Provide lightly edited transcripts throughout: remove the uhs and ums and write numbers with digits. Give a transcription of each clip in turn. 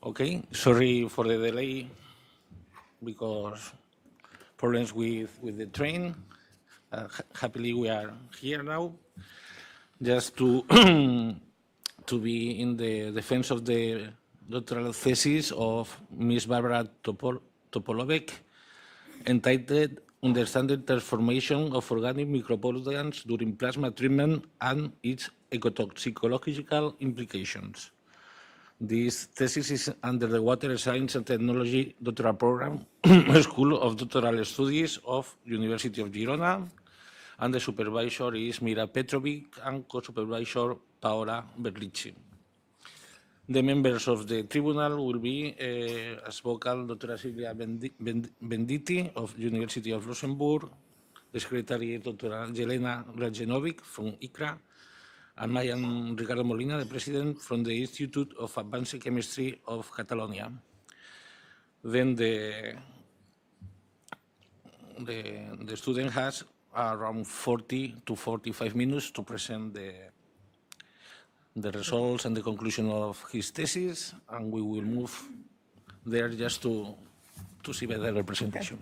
Okay, sorry for the delay because problems with the train. Happily, we are here now. Just to to be in the defense of the doctoral thesis of Ms. Barbara Topolovec, entitled Understanding Transformation of Organic Micropollutants During Plasma Treatment and Its Ecotoxicological Implications. This thesis is under the Water Science and Technology Doctoral Program, School of Doctoral Studies of University of Girona, and the supervisor is Mira Petrovic and co-supervisor Paola Berlicci. The members of the tribunal will be, as vocal, Dr. Silvia Venditti of University of Luxembourg, the secretary, Dr. Jelena Rajenovic from ICRA, and I am Ricardo Molina, the president from the Institute of Advanced Chemistry of Catalonia. Then the student has around 40 to 45 minutes to present the results and the conclusion of his thesis, and we will move there just to see better representation.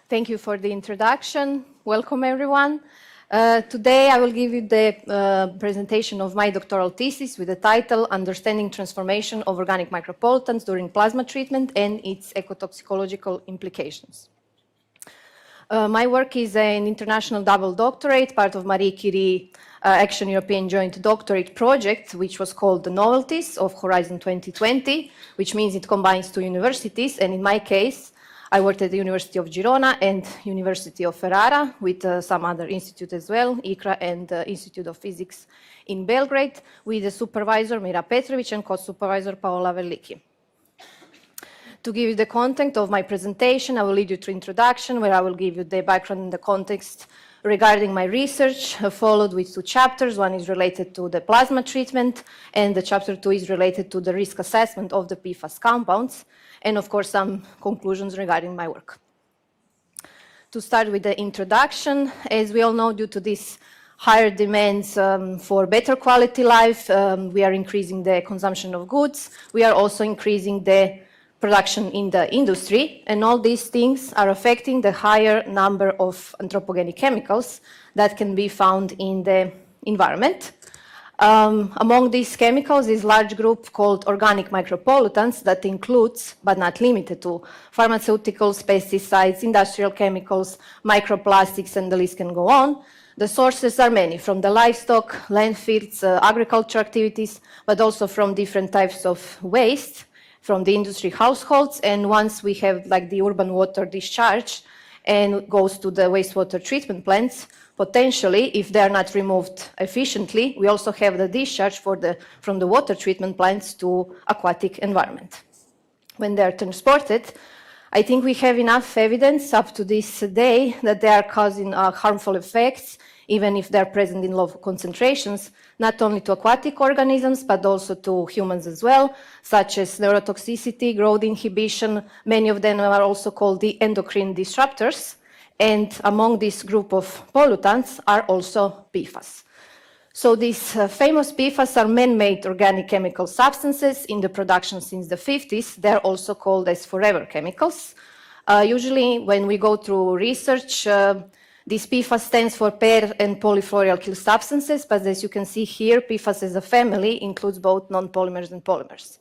Thank you for the introduction. Welcome, everyone. Today, I will give you the presentation of my doctoral thesis with the title Understanding Transformation of Organic Micropollutants During Plasma Treatment and Its Ecotoxicological Implications. My work is an international double doctorate, part of Marie Curie Action European Joint Doctorate Project, which was called the Novelties of Horizon 2020, which means it combines two universities, and in my case, I worked at the University of Girona and University of Ferrara with some other institute as well, ICRA and Institute of Physics in Belgrade, with the supervisor Mira Petrovic and co-supervisor Paola Berlicci. To give you the content of my presentation, I will lead you through introduction, where I will give you the background and the context regarding my research, followed with two chapters. One is related to the plasma treatment, and the chapter 2 is related to the risk assessment of the PFAS compounds, and of course some conclusions regarding my work. To start with the introduction, as we all know, due to these higher demands for better quality life, we are increasing the consumption of goods, we are also increasing the production in the industry, and all these things are affecting the higher number of anthropogenic chemicals that can be found in the environment. Among these chemicals is a large group called organic micropollutants that includes, but not limited to, pharmaceuticals, pesticides, industrial chemicals, microplastics, and the list can go on. The sources are many, from the livestock, landfills, agriculture activities, but also from different types of waste, from the industry households, and once we have like the urban water discharge and goes to the wastewater treatment plants, potentially, if they are not removed efficiently, we also have the discharge from the water treatment plants to aquatic environment. When they are transported, I think we have enough evidence up to this day that they are causing harmful effects, even if they are present in low concentrations, not only to aquatic organisms, but also to humans as well, such as neurotoxicity, growth inhibition. Many of them are also called the endocrine disruptors. And among this group of pollutants are also PFAS. So these famous PFAS are man-made organic chemical substances in the production since the 50s. They're also called as forever chemicals. Usually when we go through research, this PFAS stands for pair and polyfluoroalkyl substances, but as you can see here, PFAS as a family includes both non-polymers and polymers.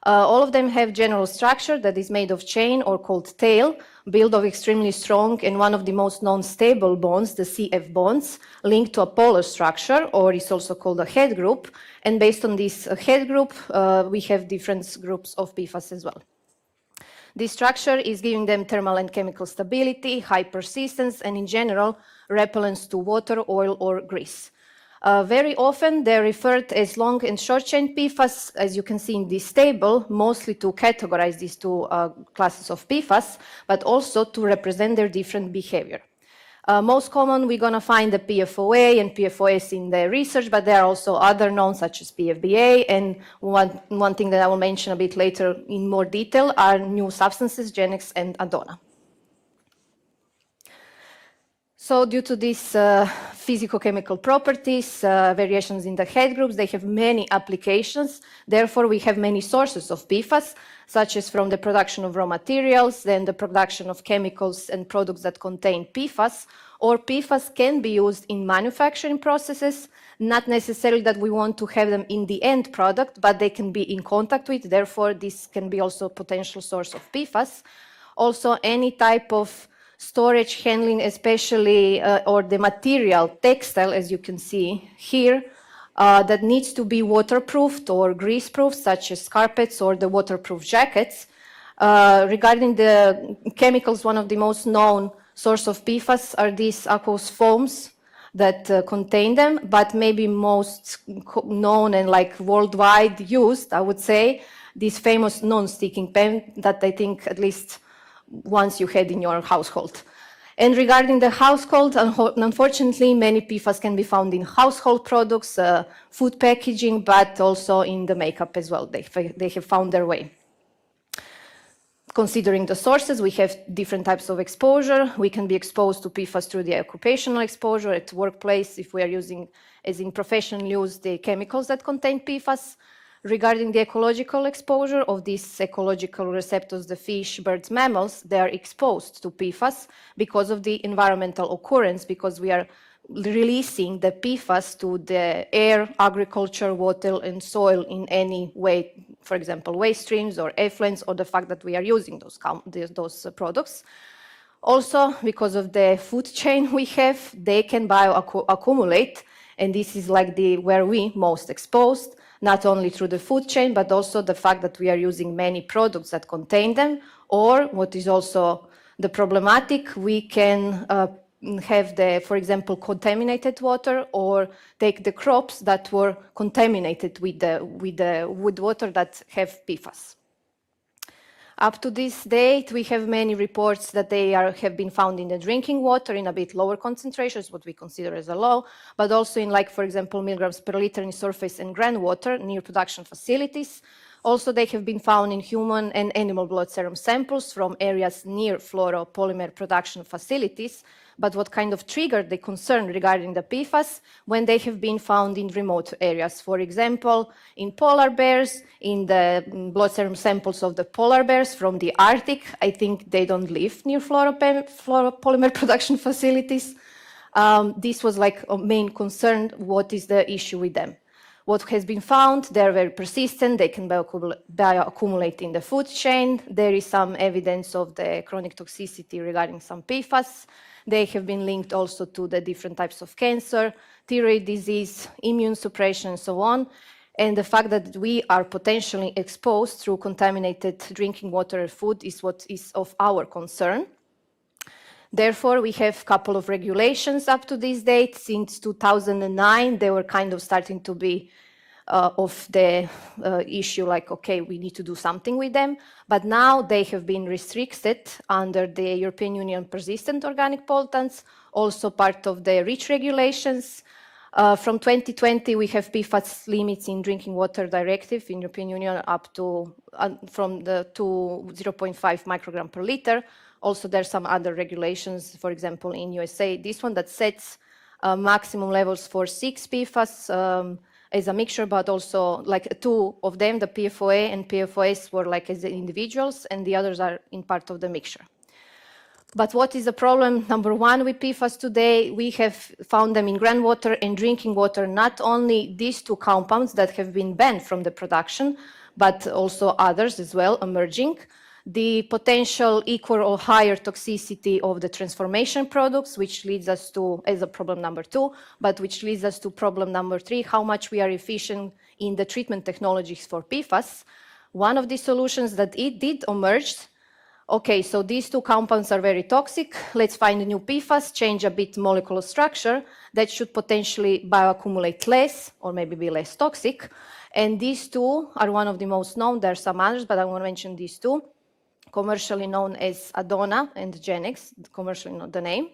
All of them have general structure that is made of chain or called tail, built of extremely strong and one of the most non-stable bonds, the CF bonds, linked to a polar structure, or is also called a head group. And based on this head group, we have different groups of PFAS as well. This structure is giving them thermal and chemical stability, high persistence, and in general, repellence to water, oil, or grease. Very often, they're referred as long and short-chain PFAS, as you can see in this table, mostly to categorize these two classes of PFAS, but also to represent their different behavior. Most common, we're going to find the PFOA and PFOS in the research, but there are also other known, such as PFBA, and one thing that I will mention a bit later in more detail are new substances, Genex and Adona. So due to these physicochemical properties, variations in the head groups, they have many applications. Therefore, we have many sources of PFAS, such as from the production of raw materials, then the production of chemicals and products that contain PFAS, or PFAS can be used in manufacturing processes, not necessarily that we want to have them in the end product, but they can be in contact with, therefore this can be also a potential source of PFAS. Also, any type of storage handling, especially, or the material, textile, as you can see here, that needs to be waterproofed or grease-proof, such as carpets or the waterproof jackets. Regarding the chemicals, one of the most known source of PFAS are these aqueous foams that contain them, but maybe most known and like worldwide used, I would say, this famous non-sticking pen that I think at least once you had in your household. And regarding the household, unfortunately, many PFAS can be found in household products, food packaging, but also in the makeup as well. They have found their way. Considering the sources, we have different types of exposure. We can be exposed to PFAS through the occupational exposure at workplace if we are using, as in professional use, the chemicals that contain PFAS. Regarding the ecological exposure of these ecological receptors, the fish, birds, mammals, they are exposed to PFAS because of the environmental occurrence, because we are releasing the PFAS to the air, agriculture, water, and soil in any way, for example, waste streams or effluents, or the fact that we are using those products. Also, because of the food chain we have, they can bioaccumulate, and this is like where we most exposed, not only through the food chain, but also the fact that we are using many products that contain them, or what is also the problematic, we can have for example, contaminated water, or take the crops that were contaminated with water that have PFAS. Up to this date, we have many reports that they have been found in the drinking water in a bit lower concentrations, what we consider as a low, but also in, like, for example, milligrams per liter in surface and groundwater near production facilities. Also, they have been found in human and animal blood serum samples from areas near fluoropolymer production facilities. But what kind of triggered the concern regarding the PFAS? When they have been found in remote areas. For example, in polar bears, in the blood serum samples of the polar bears from the Arctic. I think they don't live near fluoropolymer production facilities. This was like a main concern. What is the issue with them? What has been found, they're very persistent, they can bioaccumulate in the food chain. There is some evidence of the chronic toxicity regarding some PFAS. They have been linked also to the different types of cancer, thyroid disease, immune suppression, and so on. And the fact that we are potentially exposed through contaminated drinking water and food is what is of our concern. Therefore, we have a couple of regulations up to this date. Since 2009, they were kind of starting to be of the issue, like, okay, we need to do something with them. But now they have been restricted under the European Union persistent organic pollutants, also part of the REACH regulations. From 2020, we have PFAS limits in drinking water directive in European Union up to from the to 0.5 microgram per liter. Also, there's some other regulations, for example, in USA, this one that sets maximum levels for 6 PFAS as a mixture, but also like 2 of them, the PFOA and PFOS, were like as individuals, and the others are in part of the mixture. But what is the problem? Number one with PFAS today, we have found them in groundwater and drinking water, not only these 2 compounds that have been banned from the production, but also others as well emerging. The potential equal or higher toxicity of the transformation products, which leads us to, as a problem number 2, but which leads us to problem number 3, how much we are efficient in the treatment technologies for PFAS. One of the solutions that it did emerge, okay, so these 2 compounds are very toxic, let's find a new PFAS, change a bit molecular structure that should potentially bioaccumulate less, or maybe be less toxic. And these 2 are one of the most known, there are some others, but I want to mention these 2. Commercially known as Adona and Genex, commercially not the name,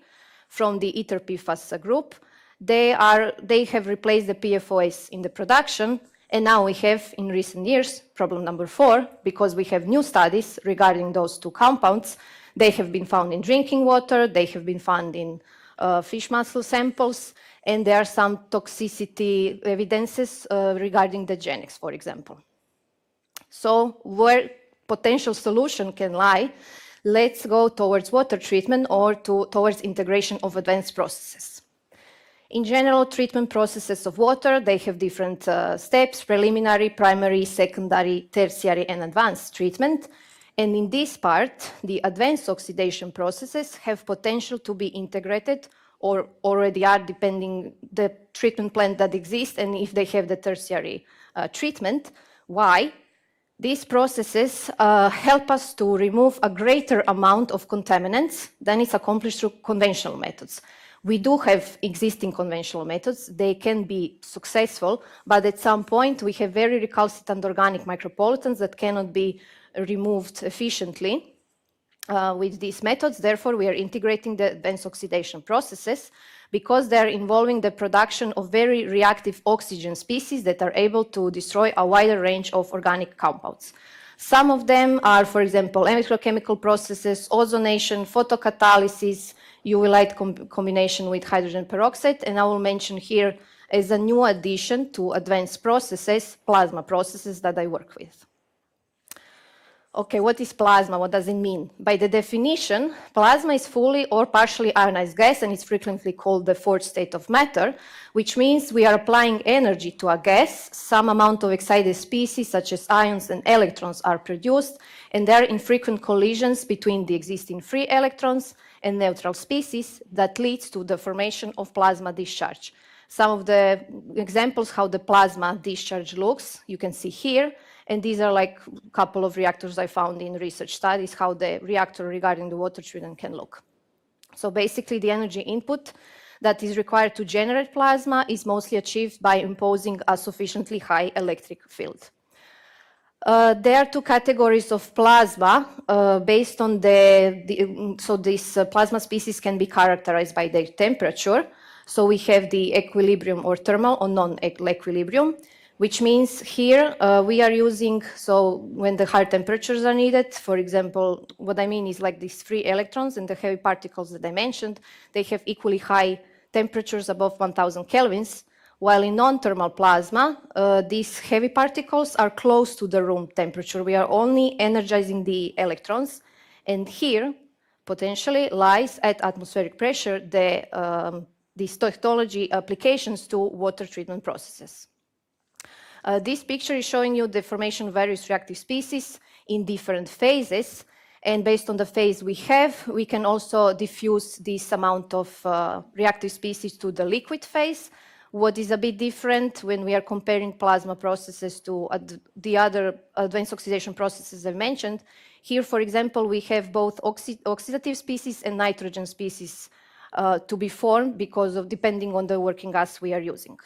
from the ether PFAS group. They have replaced the PFOS in the production, and now we have, in recent years, problem number 4, because we have new studies regarding those 2 compounds. They have been found in drinking water, they have been found in fish muscle samples, and there are some toxicity evidences regarding the GenX, for example. So where potential solution can lie, let's go towards water treatment or towards integration of advanced processes. In general, treatment processes of water, they have different steps: preliminary, primary, secondary, tertiary, and advanced treatment. And in this part, the advanced oxidation processes have potential to be integrated or already are, depending the treatment plant that exists and if they have the tertiary treatment. Why? These processes help us to remove a greater amount of contaminants than is accomplished through conventional methods. We do have existing conventional methods. They can be successful, but at some point we have very recalcitrant organic micropollutants that cannot be removed efficiently with these methods. Therefore, we are integrating the advanced oxidation processes because they're involving the production of very reactive oxygen species that are able to destroy a wider range of organic compounds. Some of them are, for example, electrochemical processes, ozonation, photocatalysis, UV light combination with hydrogen peroxide, and I will mention here as a new addition to advanced processes, plasma processes that I work with. Okay, what is plasma? What does it mean? By the definition, plasma is fully or partially ionized gas, and it's frequently called the fourth state of matter, which means we are applying energy to a gas. Some amount of excited species, such as ions and electrons, are produced, and there are infrequent collisions between the existing free electrons and neutral species that leads to the formation of plasma discharge. Some of the examples how the plasma discharge looks, you can see here. And these are like a couple of reactors I found in research studies, how the reactor regarding the water treatment can look. So basically the energy input that is required to generate plasma is mostly achieved by imposing a sufficiently high electric field. There are two categories of plasma based on so these plasma species can be characterized by their temperature. So we have the equilibrium or thermal or non-equilibrium, which means here we are using, so when the high temperatures are needed, for example, what I mean is like these free electrons and the heavy particles that I mentioned, they have equally high temperatures above 1000 kelvins, while in non-thermal plasma, these heavy particles are close to the room temperature. We are only energizing the electrons, and here potentially lies at atmospheric pressure these technology applications to water treatment processes. This picture is showing you the formation of various reactive species in different phases. And based on the phase we have, we can also diffuse this amount of reactive species to the liquid phase. What is a bit different when we are comparing plasma processes to the other advanced oxidation processes I mentioned. Here, for example, we have both oxidative species and nitrogen species to be formed because of depending on the working gas we are using.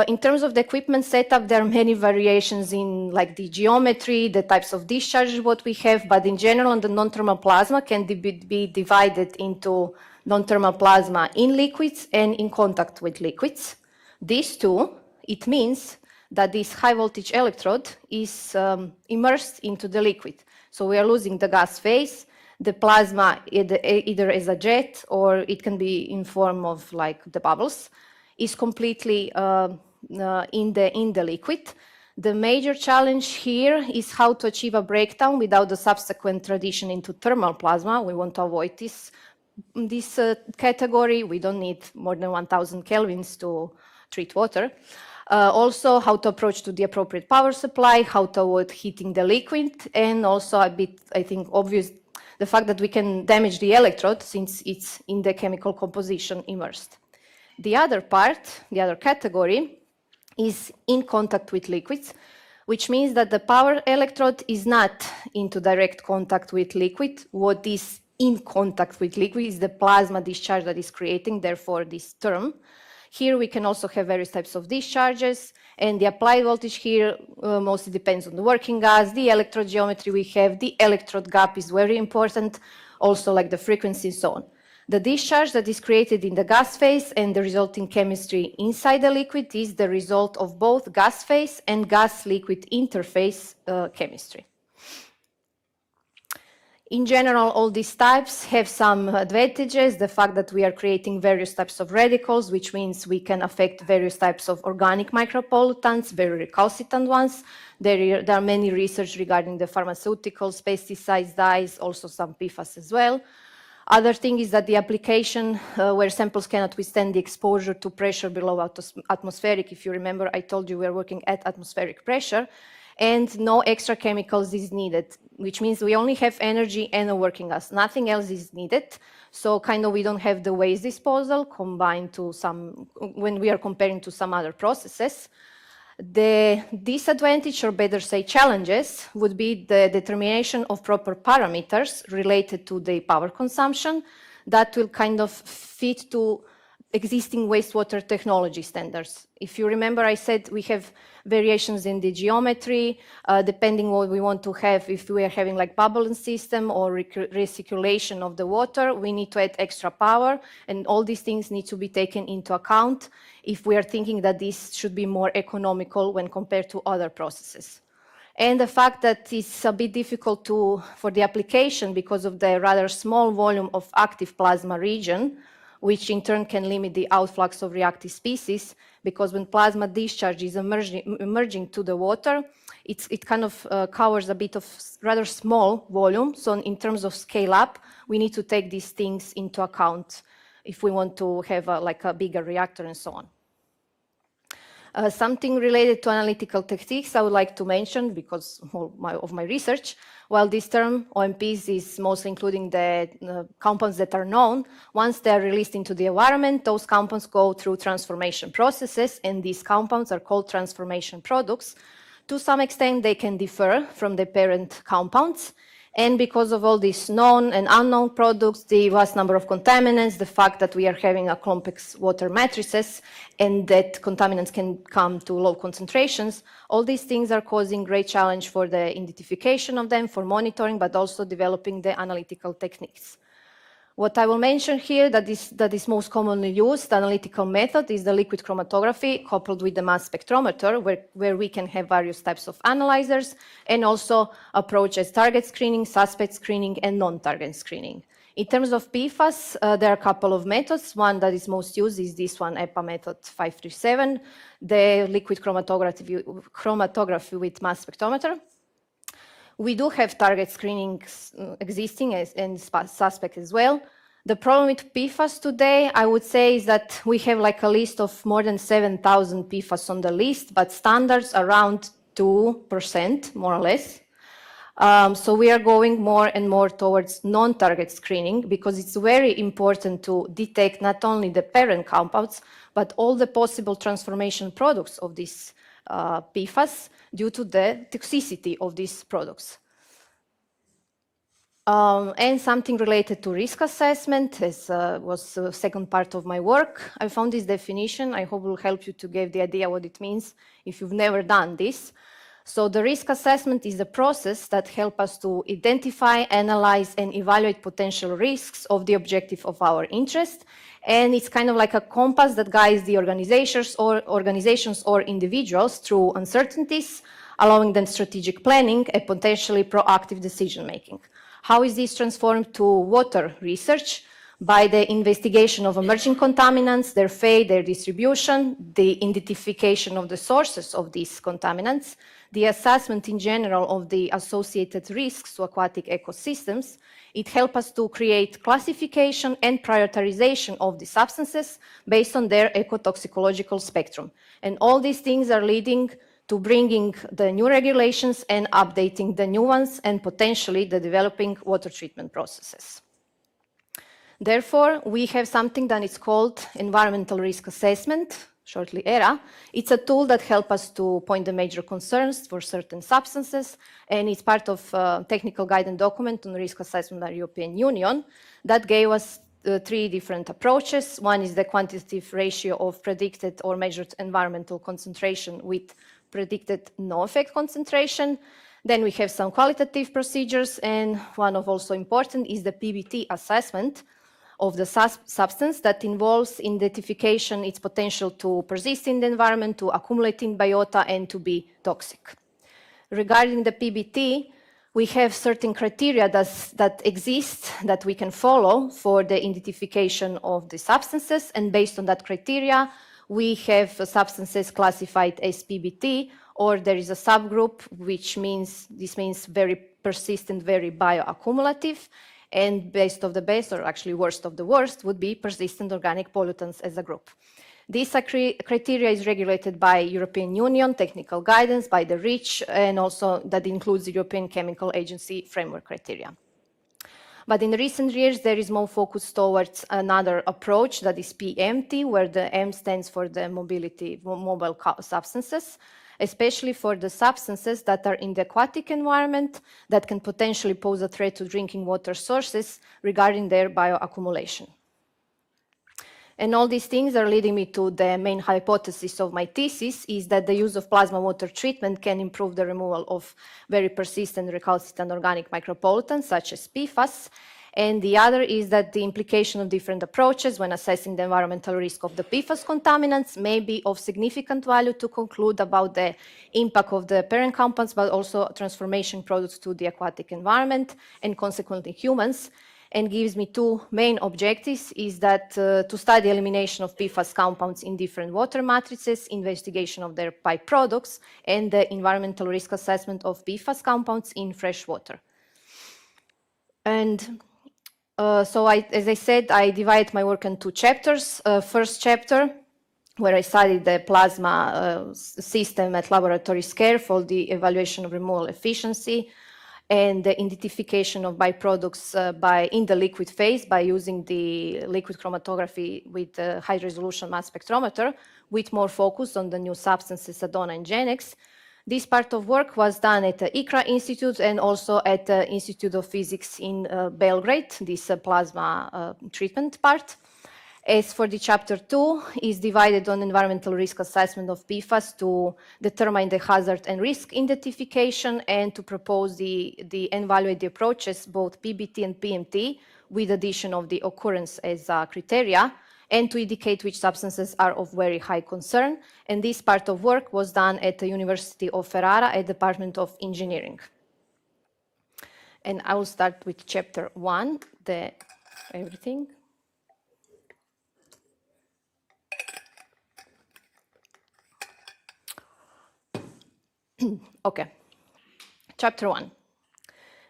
In terms of the equipment setup, there are many variations in like the geometry, the types of discharge what we have, but in general, the non-thermal plasma can be divided into non-thermal plasma in liquids and in contact with liquids. These two, it means that this high voltage electrode is immersed into the liquid. So we are losing the gas phase, the plasma either as a jet or it can be in form of like the bubbles, is completely in the liquid. The major challenge here is how to achieve a breakdown without the subsequent transition into thermal plasma. We want to avoid this category. We don't need more than 1000 kelvins to treat water. Also, how to approach to the appropriate power supply, how to avoid heating the liquid, and also a bit, I think, obvious, the fact that we can damage the electrode since it's in the chemical composition immersed. The other part, the other category, is in contact with liquids, which means that the power electrode is not into direct contact with liquid. What is in contact with liquid is the plasma discharge that is creating, therefore this term. Here we can also have various types of discharges, and the applied voltage here mostly depends on the working gas, the electrode geometry we have, the electrode gap is very important, also like the frequency and so on. The discharge that is created in the gas phase and the resulting chemistry inside the liquid is the result of both gas phase and gas-liquid interface chemistry. In general, all these types have some advantages. The fact that we are creating various types of radicals, which means we can affect various types of organic micropollutants, very recalcitrant ones. There are many research regarding the pharmaceuticals, pesticides, dyes, also some PFAS as well. Other thing is that the application where samples cannot withstand the exposure to pressure below atmospheric. If you remember, I told you we're working at atmospheric pressure, and no extra chemicals is needed, which means we only have energy and a working gas. Nothing else is needed. So kind of we don't have the waste disposal combined to some, when we are comparing to some other processes. The disadvantage, or better say challenges, would be the determination of proper parameters related to the power consumption that will kind of fit to existing wastewater technology standards. If you remember, I said we have variations in the geometry, depending what we want to have. If we are having like bubbling system or recirculation of the water, we need to add extra power, and all these things need to be taken into account if we are thinking that this should be more economical when compared to other processes. And the fact that it's a bit difficult for the application because of the rather small volume of active plasma region, which in turn can limit the outflux of reactive species, because when plasma discharge is emerging to the water, it kind of covers a bit of rather small volume. So in terms of scale up, we need to take these things into account if we want to have like a bigger reactor and so on. Something related to analytical techniques I would like to mention because of my research. While this term, OMPs, is mostly including the compounds that are known, once they are released into the environment, those compounds go through transformation processes, and these compounds are called transformation products. To some extent, they can differ from the parent compounds. And because of all these known and unknown products, the vast number of contaminants, the fact that we are having a complex water matrices and that contaminants can come to low concentrations, all these things are causing great challenge for the identification of them, for monitoring, but also developing the analytical techniques. What I will mention here that is most commonly used analytical method is the liquid chromatography coupled with the mass spectrometer, where we can have various types of analyzers and also approach as target screening, suspect screening, and non-target screening. In terms of PFAS, there are a couple of methods. One that is most used is this one, EPA method 537, the liquid chromatography with mass spectrometer. We do have target screening existing and suspect as well. The problem with PFAS today, I would say, is that we have like a list of more than 7,000 PFAS on the list, but standards around 2%, more or less. So we are going more and more towards non-target screening because it's very important to detect not only the parent compounds, but all the possible transformation products of these PFAS due to the toxicity of these products. And something related to risk assessment, as was the second part of my work. I found this definition. I hope it will help you to get the idea what it means if you've never done this. So the risk assessment is the process that helps us to identify, analyze, and evaluate potential risks of the objective of our interest. And it's kind of like a compass that guides the organizations or individuals through uncertainties, allowing them strategic planning and potentially proactive decision-making. How is this transformed to water research? By the investigation of emerging contaminants, their fate, their distribution, the identification of the sources of these contaminants, the assessment in general of the associated risks to aquatic ecosystems. It helps us to create classification and prioritization of the substances based on their ecotoxicological spectrum. And all these things are leading to bringing the new regulations and updating the new ones and potentially the developing water treatment processes. Therefore, we have something that is called environmental risk assessment, shortly ERA. It's a tool that helps us to point the major concerns for certain substances, and it's part of a technical guidance document on risk assessment by the European Union that gave us three different approaches. One is the quantitative ratio of predicted or measured environmental concentration with predicted no-effect concentration. Then we have some qualitative procedures, and one of also important is the PBT assessment of the substance that involves identification its potential to persist in the environment, to accumulate in biota, and to be toxic. Regarding the PBT, We have certain criteria that exist that we can follow for the identification of the substances, and based on that criteria, we have substances classified as PBT, or there is a subgroup, which means very persistent, very bioaccumulative, and best of the best, or actually worst of the worst, would be persistent organic pollutants as a group. This criteria is regulated by European Union technical guidance, by the REACH, and also that includes the European Chemical Agency framework criteria. But in recent years, there is more focus towards another approach, that is PMT, where the M stands for the mobile substances, especially for the substances that are in the aquatic environment that can potentially pose a threat to drinking water sources regarding their bioaccumulation. And all these things are leading me to the main hypothesis of my thesis, is that the use of plasma water treatment can improve the removal of very persistent recalcitrant organic micropollutants, such as PFAS. And the other is that the implication of different approaches when assessing the environmental risk of the PFAS contaminants may be of significant value to conclude about the impact of the parent compounds, but also transformation products to the aquatic environment and consequently humans. And gives me two main objectives, is that to study elimination of PFAS compounds in different water matrices, investigation of their byproducts, and the environmental risk assessment of PFAS compounds in fresh water. And so as I said, I divide my work in two chapters. First chapter, where I studied the plasma system at laboratory scale for the evaluation of removal efficiency, and the identification of byproducts in the liquid phase by using the liquid chromatography with the high-resolution mass spectrometer, with more focus on the new substances, Adona and Genex. This part of work was done at the ICRA Institute and also at the Institute of Physics in Belgrade, this plasma treatment part. As for the chapter 2, is divided on environmental risk assessment of PFAS to determine the hazard and risk identification and to propose and evaluate the approaches, both PBT and PMT, with addition of the occurrence as a criteria, and to indicate which substances are of very high concern. And this part of work was done at the University of Ferrara at the Department of Engineering. And I will start with chapter 1, everything. Okay, chapter 1.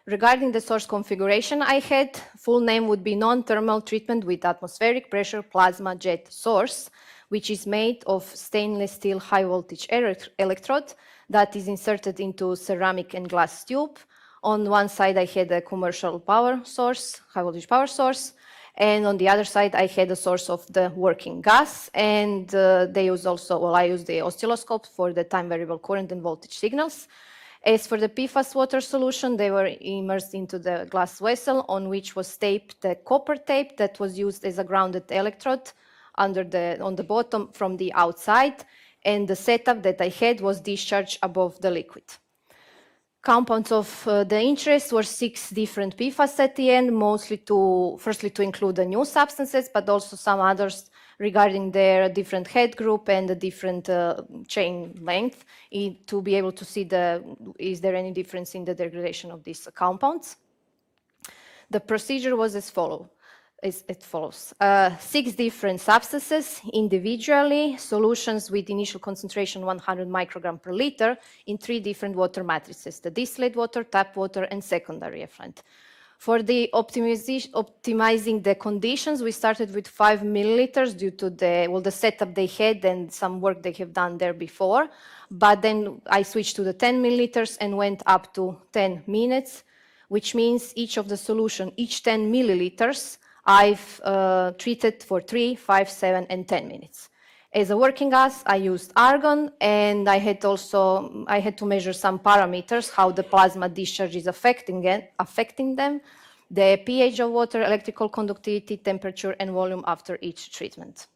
Regarding the source configuration I had, full name would be non-thermal treatment with atmospheric pressure plasma jet source, which is made of stainless steel high voltage electrode that is inserted into ceramic and glass tube. On one side I had a commercial power source, high voltage power source, and on the other side I had a source of the working gas, and I used the oscilloscope for the time variable current and voltage signals. As for the PFAS water solution, they were immersed into the glass vessel on which was taped the copper tape that was used as a grounded electrode on the bottom from the outside, and the setup that I had was discharged above the liquid. Compounds of the interest were 6 different PFAS at the end, firstly to include the new substances, but also some others regarding their different head group and the different chain length, to be able to see is there any difference in the degradation of these compounds. The procedure was as follows. 6 different substances individually, solutions with initial concentration 100 microgram per liter in 3 different water matrices, the distillate water, tap water, and secondary effluent. For the optimizing the conditions, we started with 5 milliliters due to the setup they had and some work they have done there before. But then I switched to the 10 milliliters and went up to 10 minutes, which means each 10 milliliters, I've treated for 3, 5, 7, and 10 minutes. As a working gas, I used argon, and I had to measure some parameters, how the plasma discharge is affecting them, the pH of water, electrical conductivity, temperature, and volume after each treatment.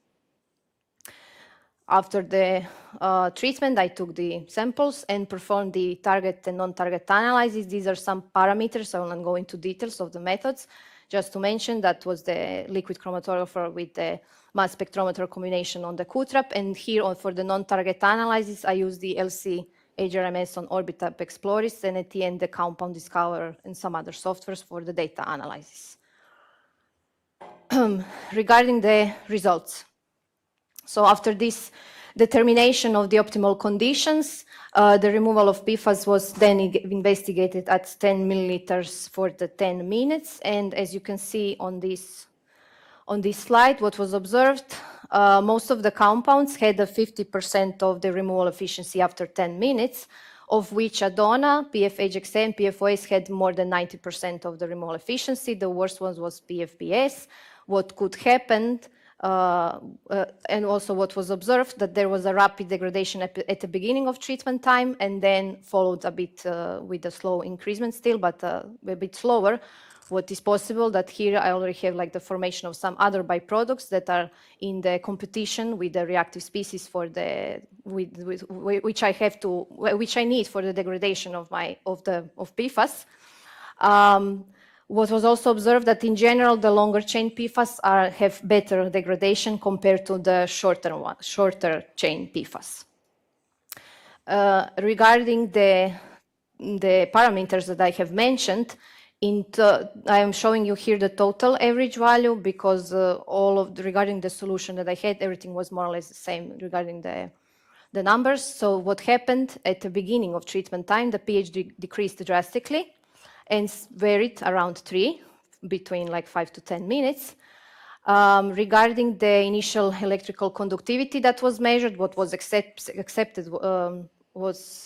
After the treatment, I took the samples and performed the target and non-target analysis. These are some parameters. I will not go into details of the methods. Just to mention, that was the liquid chromatographer with the mass spectrometer combination on the QTRAP. And here for the non-target analysis, I used the LC HRMS on Orbitab Exploris, and at the end, the Compound Discoverer and some other softwares for the data analysis. Regarding the results. So after this determination of the optimal conditions, the removal of PFAS was then investigated at 10 milliliters for the 10 minutes. And as you can see on this slide, what was observed, most of the compounds had a 50% of the removal efficiency after 10 minutes, of which Adona, PFHXA, and PFOS had more than 90% of the removal efficiency. The worst one was PFBS. What could happen, and also what was observed, that there was a rapid degradation at the beginning of treatment time, and then followed a bit with a slow increasement still, but a bit slower. What is possible that here I already have like the formation of some other byproducts that are in the competition with the reactive species for the which I need for the degradation of PFAS. What was also observed that in general the longer chain PFAS have better degradation compared to the shorter chain PFAS. Regarding the parameters that I have mentioned, I am showing you here the total average value because regarding the solution that I had, everything was more or less the same regarding the numbers. So what happened at the beginning of treatment time, the pH decreased drastically and varied around 3, between like 5 to 10 minutes. Regarding the initial electrical conductivity that was measured, what was expected was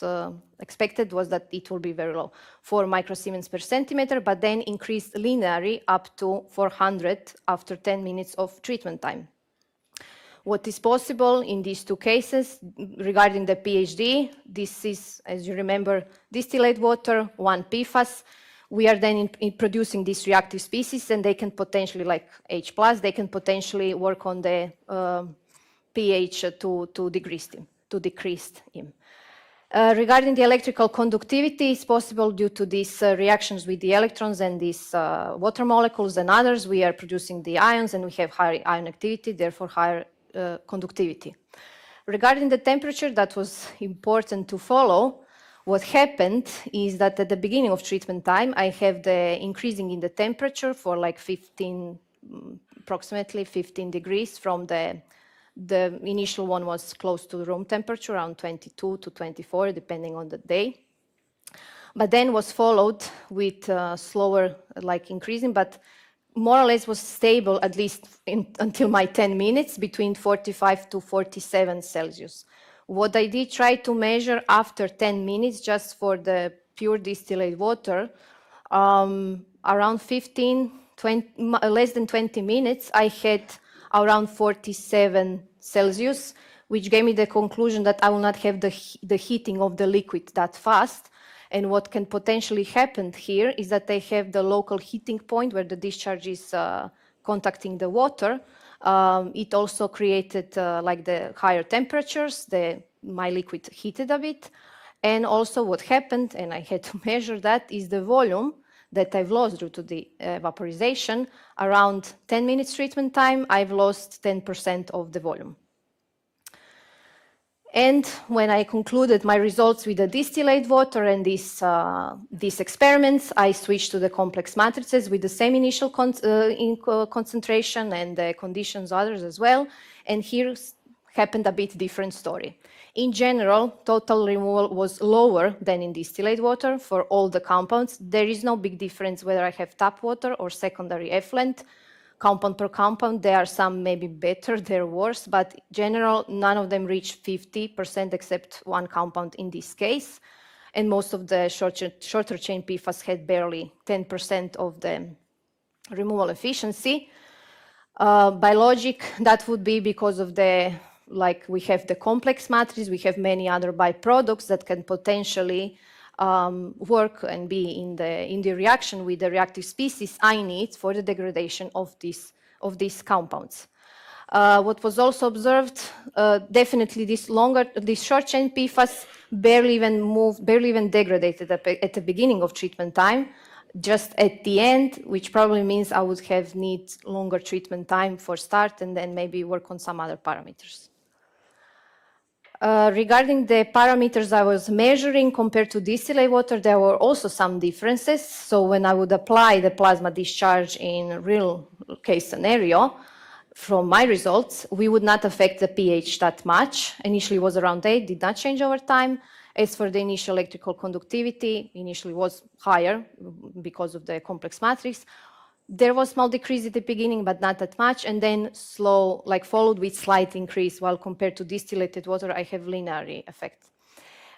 that it will be very low, 4 microsiemens per centimeter, but then increased linearly up to 400 after 10 minutes of treatment time. What is possible in these two cases regarding the PhD, this is, as you remember, distillate water, 1 PFAS. We are then producing these reactive species, and they can potentially, like H+, they can potentially work on the pH to decrease him. Regarding the electrical conductivity, it's possible due to these reactions with the electrons and these water molecules and others. We are producing the ions, and we have higher ion activity, therefore higher conductivity. Regarding the temperature, that was important to follow. What happened is that at the beginning of treatment time, I have the increasing in the temperature for like approximately 15 degrees from the initial one was close to room temperature, around 22 to 24, depending on the day. But then was followed with slower like increasing, but more or less was stable at least until my 10 minutes, between 45 to 47 Celsius. What I did try to measure after 10 minutes, just for the pure distillate water, around 15, 20, less than 20 minutes, I had around 47 Celsius, which gave me the conclusion that I will not have the heating of the liquid that fast. And what can potentially happen here is that they have the local heating point where the discharge is contacting the water. It also created like the higher temperatures, my liquid heated a bit. And also what happened, and I had to measure that, is the volume that I've lost due to the vaporization. Around 10 minutes treatment time, I've lost 10% of the volume. And when I concluded my results with the distillate water and these experiments, I switched to the complex matrices with the same initial concentration and the conditions others as well. And here happened a bit different story. In general, total removal was lower than in distillate water for all the compounds. There is no big difference whether I have tap water or secondary effluent. Compound per compound, there are some maybe better, they're worse, but in general, none of them reach 50% except one compound in this case. And most of the shorter chain PFAS had barely 10% of the removal efficiency. By logic, that would be because of we have the complex matrix, we have many other byproducts that can potentially work and be in the reaction with the reactive species I need for the degradation of these compounds. What was also observed, definitely this short chain PFAS barely even degraded at the beginning of treatment time, just at the end, which probably means I would have need longer treatment time for start and then maybe work on some other parameters. Regarding the parameters I was measuring compared to distillate water, there were also some differences. So when I would apply the plasma discharge in real case scenario, from my results, we would not affect the pH that much. Initially it was around 8, did not change over time. As for the initial electrical conductivity, initially was higher because of the complex matrix. There was small decrease at the beginning, but not that much, and then slow, like followed with slight increase, while compared to distillated water, I have linear effect.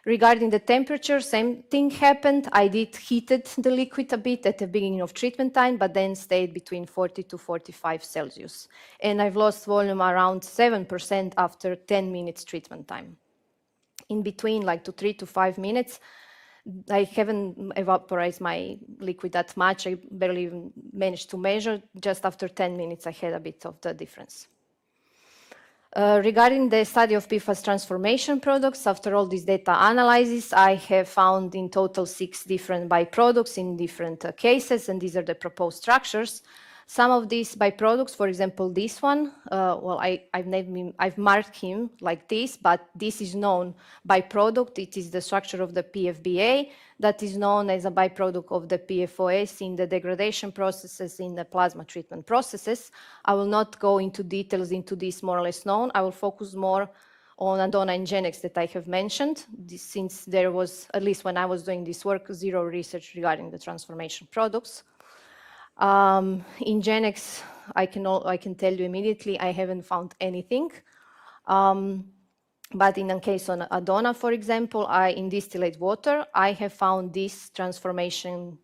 Regarding the temperature, same thing happened. I did heated the liquid a bit at the beginning of treatment time, but then stayed between 40 to 45 Celsius. And I've lost volume around 7% after 10 minutes treatment time. In between, like 3 to 5 minutes, I haven't evaporized my liquid that much. I barely even managed to measure. Just after 10 minutes, I had a bit of the difference. Regarding the study of PFAS transformation products, after all these data analysis, I have found in total 6 different byproducts in different cases, and these are the proposed structures. Some of these byproducts, for example, this one, well, I've marked him like this, but this is known byproduct. It is the structure of the PFBA that is known as a byproduct of the PFOS in the degradation processes, in the plasma treatment processes. I will not go into details into this more or less known. I will focus more on Adona and Genex that I have mentioned, since there was, at least when I was doing this work, zero research regarding the transformation products. In Genex, I can tell you immediately, I haven't found anything. But in the case of Adona, for example, in distillate water, I have found this transformation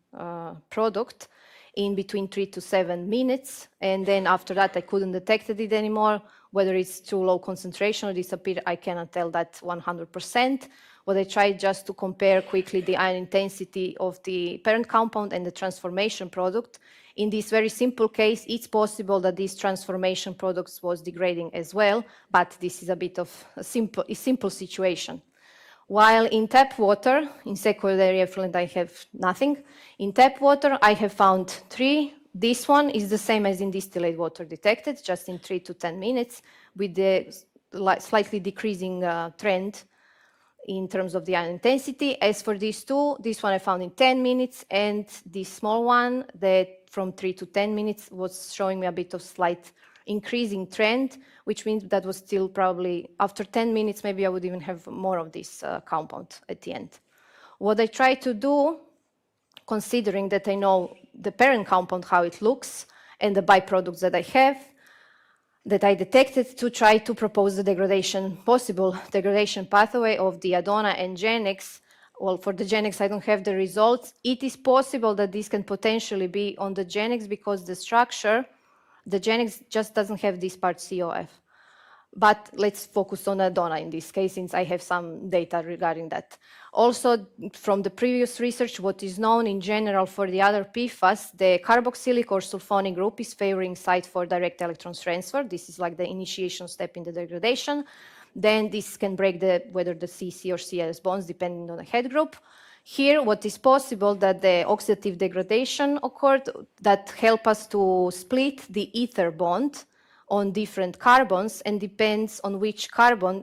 product in between 3 to 7 minutes. And then after that, I couldn't detect it anymore. Whether it's too low concentration or disappear, I cannot tell that 100%. What I tried just to compare quickly the ion intensity of the parent compound and the transformation product. In this very simple case, it's possible that this transformation products was degrading as well, but this is a bit of a simple situation. While in tap water, in secondary effluent, I have nothing. In tap water, I have found 3. This one is the same as in distillate water detected, just in 3 to 10 minutes, with the slightly decreasing trend in terms of the ion intensity. As for these 2, this one I found in 10 minutes, and this small one that from 3 to 10 minutes was showing me a bit of slight increasing trend, which means that was still probably after 10 minutes, maybe I would even have more of this compound at the end. What I try to do, considering that I know the parent compound, how it looks, and the byproducts that I have, that I detected, to try to propose the possible degradation pathway of the Adona and Genex. Well, for the Genex, I don't have the results. It is possible that this can potentially be on the Genex because the structure, the Genex just doesn't have this part COF. But let's focus on Adona in this case, since I have some data regarding that. Also, from the previous research, what is known in general for the other PFAS, the carboxylic or sulfonic group is favoring site for direct electron transfer. This is like the initiation step in the degradation. Then this can break whether the C or CS bonds, depending on the head group. Here, what is possible that the oxidative degradation occurred that help us to split the ether bond on different carbons, and depends on which carbon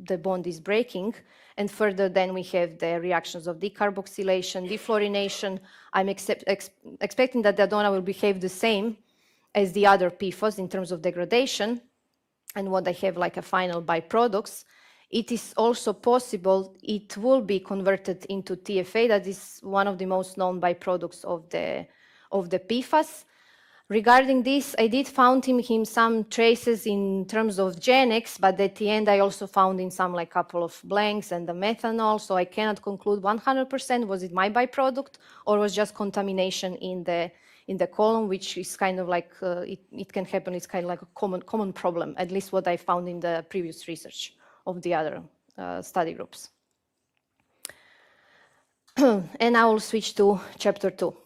the bond is breaking. And further, then we have the reactions of decarboxylation, defluorination. I'm expecting that the Adona will behave the same as the other PFAS in terms of degradation. And what I have like a final byproducts, it is also possible it will be converted into TFA. That is one of the most known byproducts of the PFAS. Regarding this, I did find him some traces in terms of Genex, but at the end I also found in some like couple of blanks and the methanol, so I cannot conclude 100% was it my byproduct or was just contamination in the column, which is kind of like, it can happen, it's kind of like a common problem, at least what I found in the previous research of the other study groups. And I will switch to chapter 2.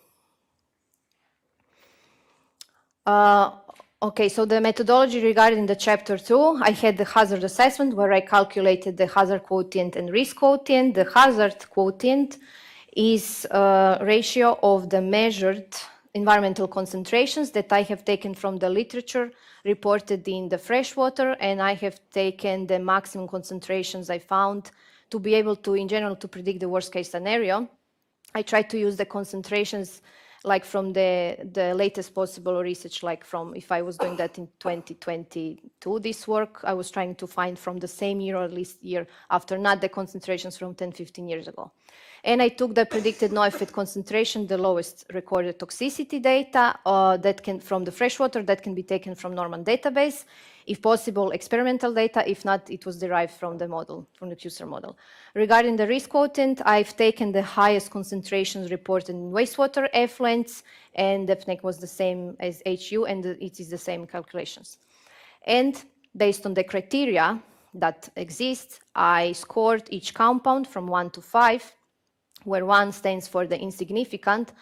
Okay, so the methodology regarding the chapter 2, I had the hazard assessment where I calculated the hazard quotient and risk quotient. The hazard quotient is a ratio of the measured environmental concentrations that I have taken from the literature reported in the freshwater, and I have taken the maximum concentrations I found to be able to, in general, to predict the worst case scenario. I tried to use the concentrations like from the latest possible research, like from, if I was doing that in 2022, this work, I was trying to find from the same year or at least year after, not the concentrations from 10, 15 years ago. And I took the predicted no effect concentration, the lowest recorded toxicity data that can, from the freshwater, that can be taken from Norman database. If possible, experimental data. If not, it was derived from the model, from the QSER model. Regarding the risk quotient, I've taken the highest concentrations reported in wastewater effluents, and the FNEC was the same as HU, and it is the same calculations. And based on the criteria that exist, I scored each compound from 1 to 5, where 1 stands for the insignificant,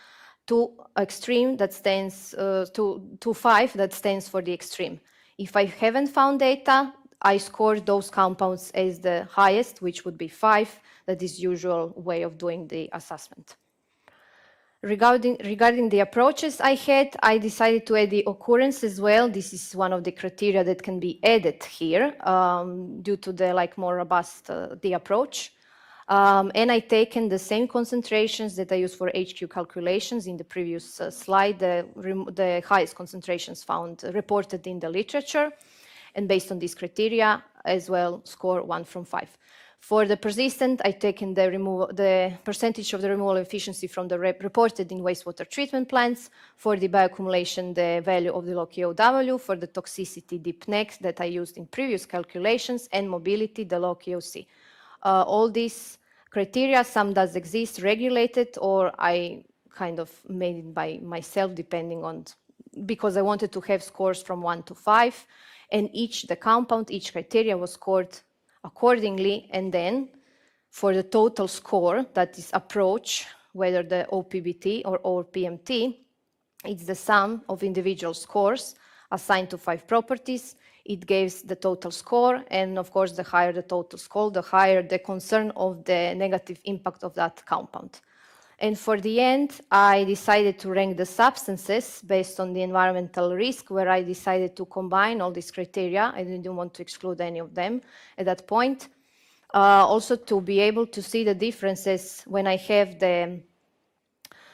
to extreme that stands to 5 that stands for the extreme. If I haven't found data, I scored those compounds as the highest, which would be 5. That is usual way of doing the assessment. Regarding the approaches I had, I decided to add the occurrence as well. This is one of the criteria that can be added here due to the more robust the approach. And I taken the same concentrations that I used for HQ calculations in the previous slide, the highest concentrations found reported in the literature, and based on these criteria as well, score 1 from 5. For the persistent, I taken the percentage of the removal efficiency from the reported in wastewater treatment plants. For the bioaccumulation, the value of the log EOW. For the toxicity, the PNEC that I used in previous calculations, and mobility, the log EOC. All these criteria, some does exist regulated, or I kind of made it by myself, depending on, because I wanted to have scores from 1 to 5, and each criteria was scored accordingly. And then for the total score, that is approach, whether the OPBT or PMT, it's the sum of individual scores assigned to 5 properties. It gives the total score, and of course, the higher the total score, the higher the concern of the negative impact of that compound. And for the end, I decided to rank the substances based on the environmental risk, where I decided to combine all these criteria. I didn't want to exclude any of them at that point. Also to be able to see the differences when I have the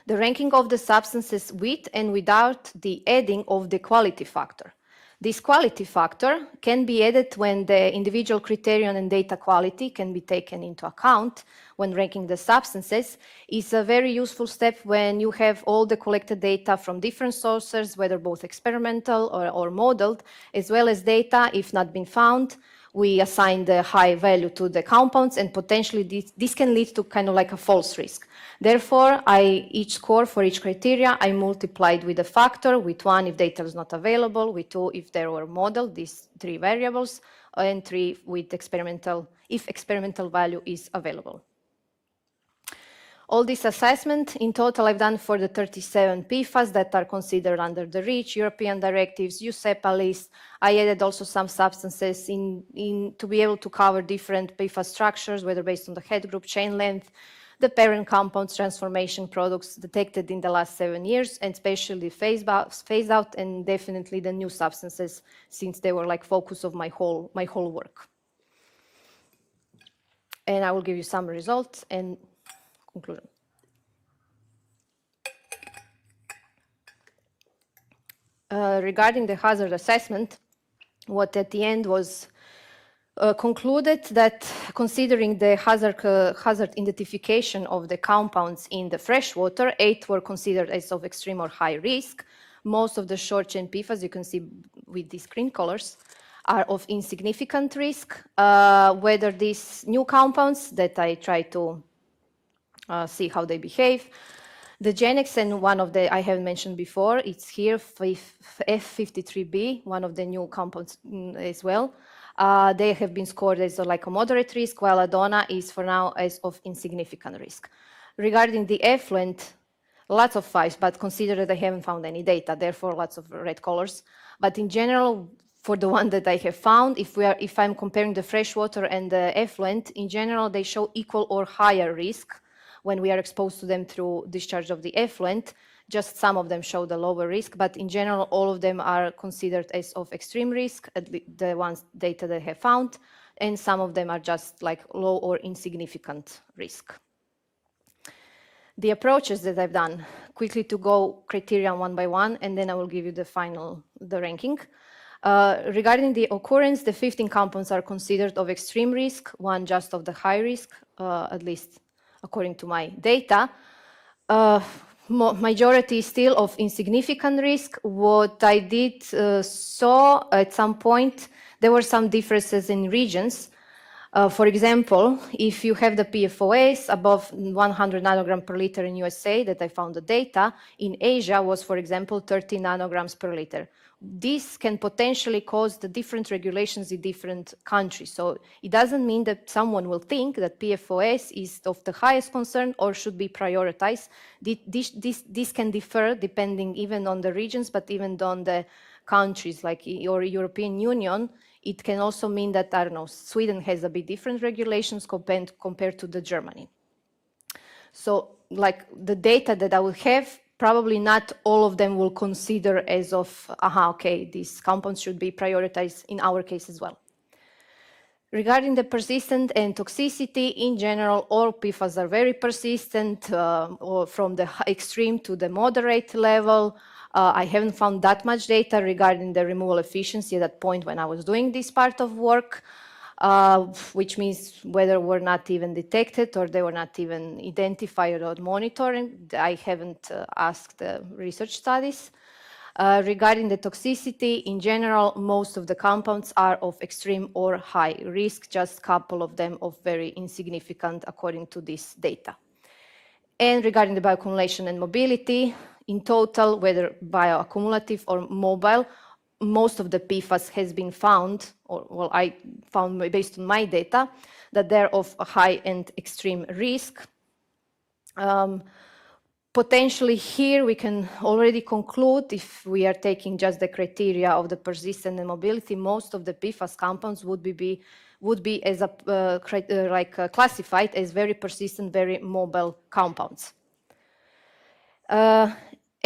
ranking of the substances with and without the adding of the quality factor. This quality factor can be added when the individual criterion and data quality can be taken into account when ranking the substances. It's a very useful step when you have all the collected data from different sources, whether both experimental or modeled, as well as data, if not been found. We assign the high value to the compounds, and potentially this can lead to kind of like a false risk. Therefore, each score for each criteria, I multiplied with a factor, with 1 if data is not available, with 2 if there were modeled, these 3 variables, and 3 with experimental, if experimental value is available. All this assessment, in total, I've done for the 37 PFAS that are considered under the REACH, European directives, USEPA list. I added also some substances to be able to cover different PFAS structures, whether based on the head group, chain length, the parent compounds, transformation products detected in the last 7 years, and especially phased out, and definitely the new substances, since they were like focus of my whole work. And I will give you some results and conclusion. Regarding the hazard assessment, what at the end was concluded that considering the hazard identification of the compounds in the freshwater, 8 were considered as of extreme or high risk. Most of the short chain PFAS, you can see with these green colors, are of insignificant risk. Whether these new compounds that I try to see how they behave. The Genex, and one of the I have mentioned before, it's here, F53B, one of the new compounds as well. They have been scored as like a moderate risk, while Adona is for now as of insignificant risk. Regarding the effluent, lots of 5s, but consider that I haven't found any data, therefore lots of red colors. But in general, for the one that I have found, if I'm comparing the freshwater and the effluent, in general, they show equal or higher risk when we are exposed to them through discharge of the effluent. Just some of them show the lower risk, but in general, all of them are considered as of extreme risk, the ones data they have found, and some of them are just like low or insignificant risk. The approaches that I've done, quickly to go criteria one by one, and then I will give you the ranking. Regarding the occurrence, the 15 compounds are considered of extreme risk, one just of the high risk, at least according to my data. Majority still of insignificant risk. What I did saw at some point, there were some differences in regions. For example, if you have the PFOS above 100 nanogram per liter in USA, that I found the data, in Asia was, for example, 30 nanograms per liter. This can potentially cause the different regulations in different countries. So it doesn't mean that someone will think that PFOS is of the highest concern or should be prioritized. This can differ depending even on the regions, but even on the countries like your European Union. It can also mean that, I don't know, Sweden has a bit different regulations compared to the Germany. So like the data that I will have, probably not all of them will consider as of, okay, these compounds should be prioritized in our case as well. Regarding the persistent and toxicity, in general, all PFAS are very persistent, or from the extreme to the moderate level. I haven't found that much data regarding the removal efficiency at that point when I was doing this part of work, which means whether were not even detected or they were not even identified or monitoring. I haven't asked the research studies. Regarding the toxicity, in general, most of the compounds are of extreme or high risk, just a couple of them of very insignificant according to this data. And regarding the bioaccumulation and mobility, in total, whether bioaccumulative or mobile, most of the PFAS has been found, or well, I found based on my data, that they're of a high and extreme risk. Potentially here we can already conclude, if we are taking just the criteria of the persistence and mobility, most of the PFAS compounds would be as classified as very persistent, very mobile compounds.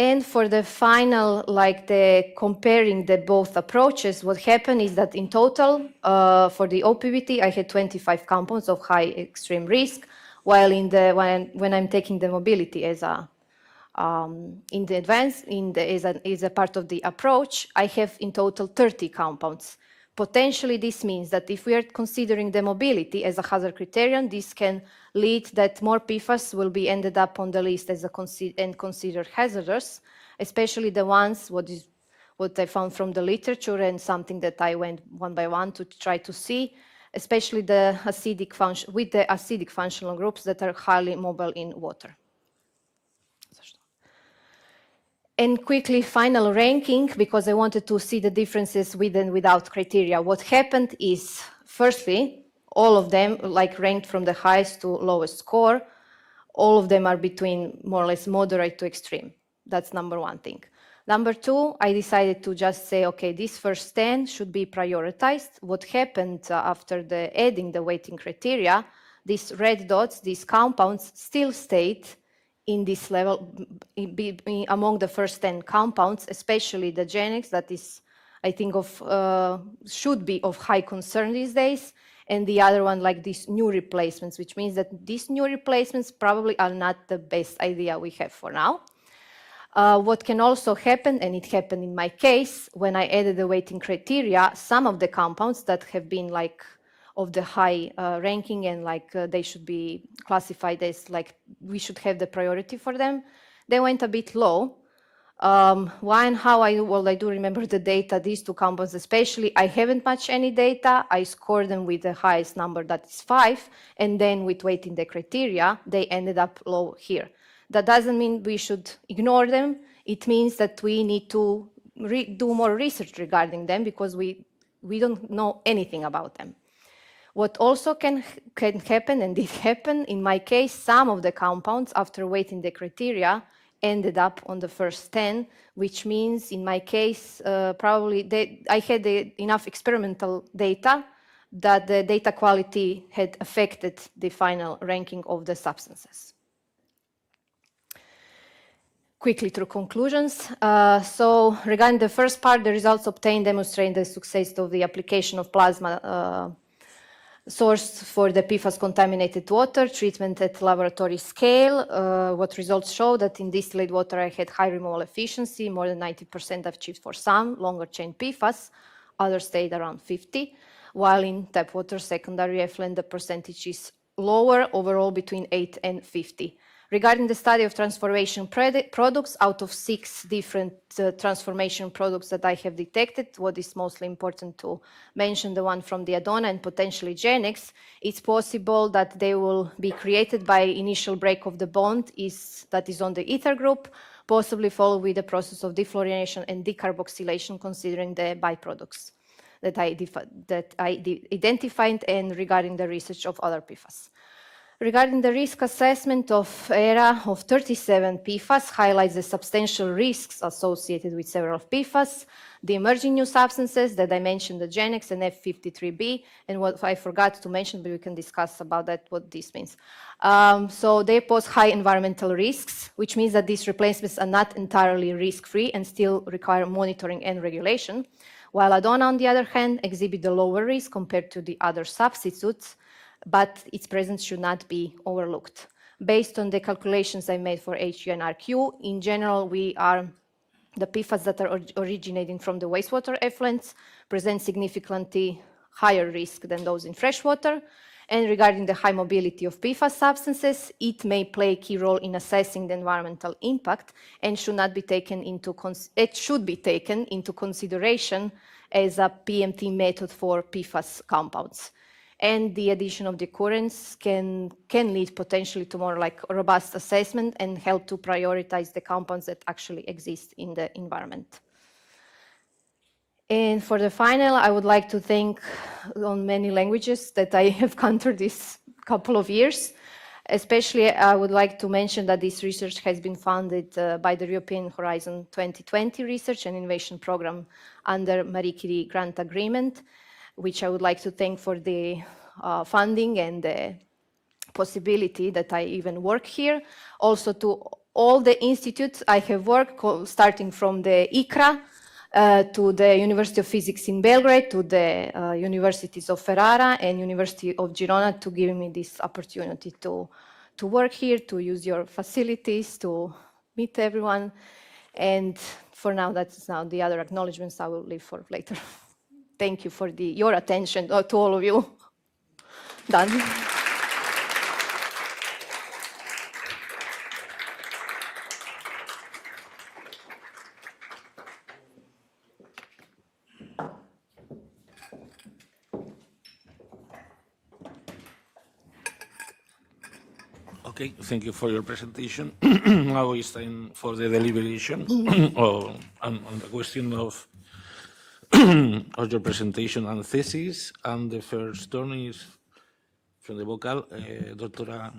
And for the final, like the comparing the both approaches, what happened is that in total, for the OPVT, I had 25 compounds of high extreme risk, while in the when I'm taking the mobility as a in the advance, as a part of the approach, I have in total 30 compounds. Potentially, this means that if we are considering the mobility as a hazard criterion, this can lead that more PFAS will be ended up on the list as considered hazardous, especially the ones what I found from the literature and something that I went one by one to try to see, especially the acidic functional groups that are highly mobile in water. And quickly, final ranking, because I wanted to see the differences with and without criteria. What happened is, firstly, all of them like ranked from the highest to lowest score. All of them are between more or less moderate to extreme. That's number one thing. Number two, I decided to just say, okay, these first 10 should be prioritized. What happened after adding the weighting criteria, these red dots, these compounds still stayed in this level among the first 10 compounds, especially the Genex, that is, I think, should be of high concern these days, and the other one like these new replacements, which means that these new replacements probably are not the best idea we have for now. What can also happen, and it happened in my case, when I added the weighting criteria, some of the compounds that have been like of the high ranking and like they should be classified as like we should have the priority for them, they went a bit low. Why and how? I do remember the data, these two compounds especially, I haven't much any data. I scored them with the highest number, that is 5, and then with weighting the criteria, they ended up low here. That doesn't mean we should ignore them. It means that we need to do more research regarding them because we don't know anything about them. What also can happen, and did happen in my case, some of the compounds, after weighting the criteria, ended up on the first 10, which means in my case, probably I had enough experimental data that the data quality had affected the final ranking of the substances. quickly through conclusions. So regarding the first part, the results obtained demonstrate the success of the application of plasma source for the PFAS-contaminated water treatment at laboratory scale. What results show that in distilled water, I had high removal efficiency, more than 90% achieved for some longer chain PFAS, others stayed around 50, while in tap water secondary effluent, the percentage is lower, overall between 8 and 50. Regarding the study of transformation products, out of 6 different transformation products that I have detected, what is mostly important to mention, the one from the Adona and potentially Genex, it's possible that they will be created by initial break of the bond that is on the ether group, possibly followed with the process of defluorination and decarboxylation, considering the byproducts that I identified and regarding the research of other PFAS. Regarding the risk assessment of ERA of 37 PFAS highlights the substantial risks associated with several PFAS, the emerging new substances that I mentioned, the Genex and F53B, and what I forgot to mention, but we can discuss about that, what this means. So they pose high environmental risks, which means that these replacements are not entirely risk-free and still require monitoring and regulation, while Adona, on the other hand, exhibit a lower risk compared to the other substitutes, but its presence should not be overlooked. Based on the calculations I made for HQ and RQ, in general, the PFAS that are originating from the wastewater effluents present significantly higher risk than those in freshwater. And regarding the high mobility of PFAS substances, it may play a key role in assessing the environmental impact and should be taken into consideration as a PMT method for PFAS compounds. And the addition of the occurrence can lead potentially to more like robust assessment and help to prioritize the compounds that actually exist in the environment. And for the final, I would like to thank on many languages that I have encountered this couple of years. Especially, I would like to mention that this research has been funded by the European Horizon 2020 Research and Innovation Program under Marie Curie Grant Agreement, which I would like to thank for the funding and the possibility that I even work here. Also to all the institutes I have worked, starting from the ICRA to the University of Physics in Belgrade, to the Universities of Ferrara and University of Girona, to give me this opportunity to work here, to use your facilities, to meet everyone. And for now, that's now the other acknowledgements I will leave for later. Thank you for your attention to all of you. Done. Okay, thank you for your presentation. Now it's time for the deliberation on the question of your presentation and thesis. And the first turn is from the vocal, Dr.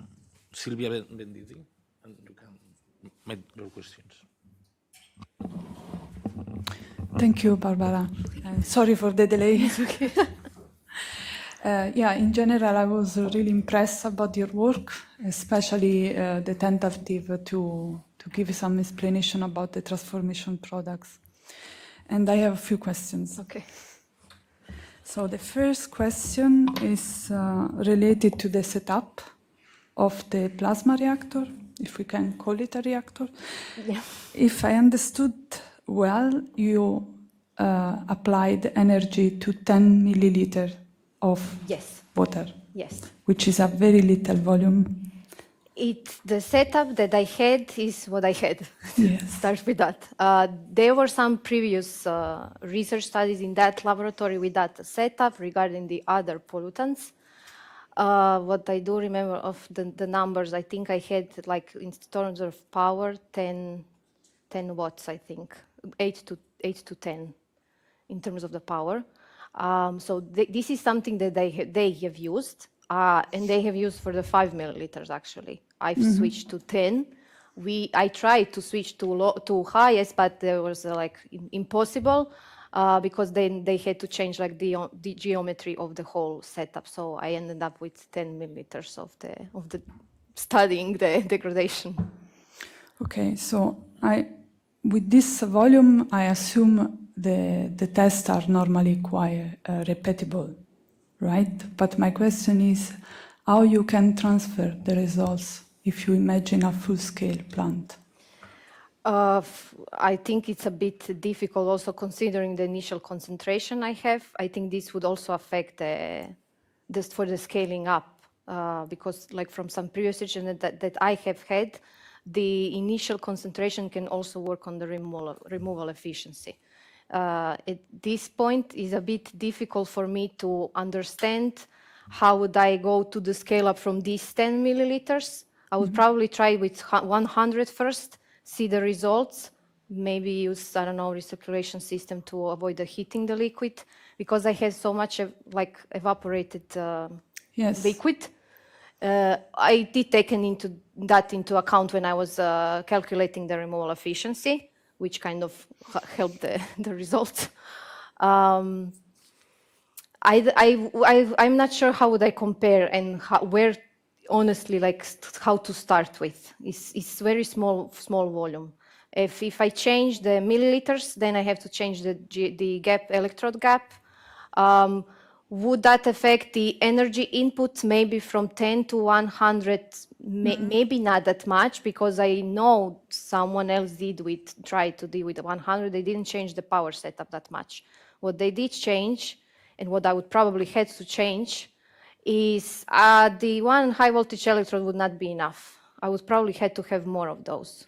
Silvia Venditti, and you can make your questions. Thank you, Barbara. Sorry for the delay. Okay. Yeah, in general, I was really impressed about your work, especially the tentative to give some explanation about the transformation products. And I have a few questions. Okay. So the first question is related to the setup of the plasma reactor, if we can call it a reactor. Yeah. If I understood well, you applied energy to 10 milliliters of water. Yes. Which is a very little volume. The setup that I had is what I had. Yes. Start with that. There were some previous research studies in that laboratory with that setup regarding the other pollutants. What I do remember of the numbers, I think I had, like, in terms of power, 10 watts, I think, 8 to 10 in terms of the power. So this is something that they have used, and they have used for the 5 milliliters, actually. I've switched to 10. I tried to switch to highest, but there was impossible because then they had to change like the geometry of the whole setup. So I ended up with 10 milliliters of the studying the degradation. Okay, so With this volume, I assume the tests are normally quite repeatable, right? But my question is how you can transfer the results if you imagine a full-scale plant. I think it's a bit difficult also considering the initial concentration I have. I think this would also affect for the scaling up because like from some previous research that I have had, the initial concentration can also work on the removal efficiency. At this point is a bit difficult for me to understand how would I go to the scale up from these 10 milliliters. I would probably try with 100 first, see the results, maybe use, I don't know, recirculation system to avoid the heating the liquid, because I had so much like evaporated liquid. I did take that into account when I was calculating the removal efficiency, which kind of helped the results. I'm not sure how would I compare and where, honestly, like how to start with. It's very small volume. If I change the milliliters, then I have to change the gap, electrode gap. Would that affect the energy input maybe from 10 to 100? Maybe not that much, because I know someone else tried to do with 100. They didn't change the power setup that much. What they did change, and what I would probably have to change, is the one high voltage electrode would not be enough. I would probably have to have more of those,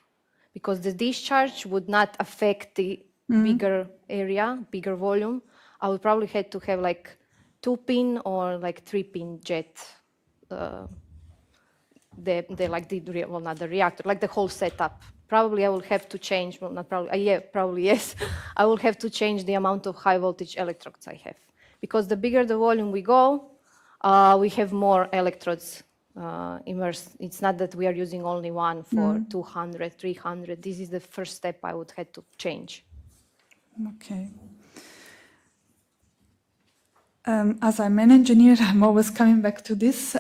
because the discharge would not affect the bigger area, bigger volume. I would probably have to have like 2-pin or like 3-pin jet, not the reactor, like the whole setup. Probably I will have to change, well, not probably, probably yes. I will have to change the amount of high voltage electrodes I have, because the bigger the volume we go, we have more electrodes immersed. It's not that we are using only one for 200, 300. This is the first step I would have to change. Okay. As I'm an engineer, I'm always coming back to this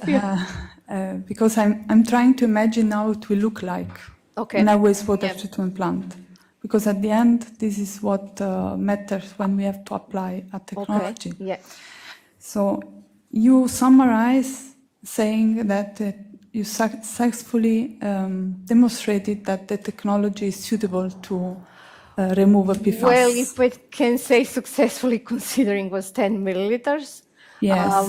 because I'm trying to imagine how it will look like in a wastewater treatment plant. Because at the end, this is what matters when we have to apply a technology. Okay. Yeah. So you summarize saying that you successfully demonstrated that the technology is suitable to remove a PFAS. Well, if we can say successfully, considering was 10 milliliters. Yes.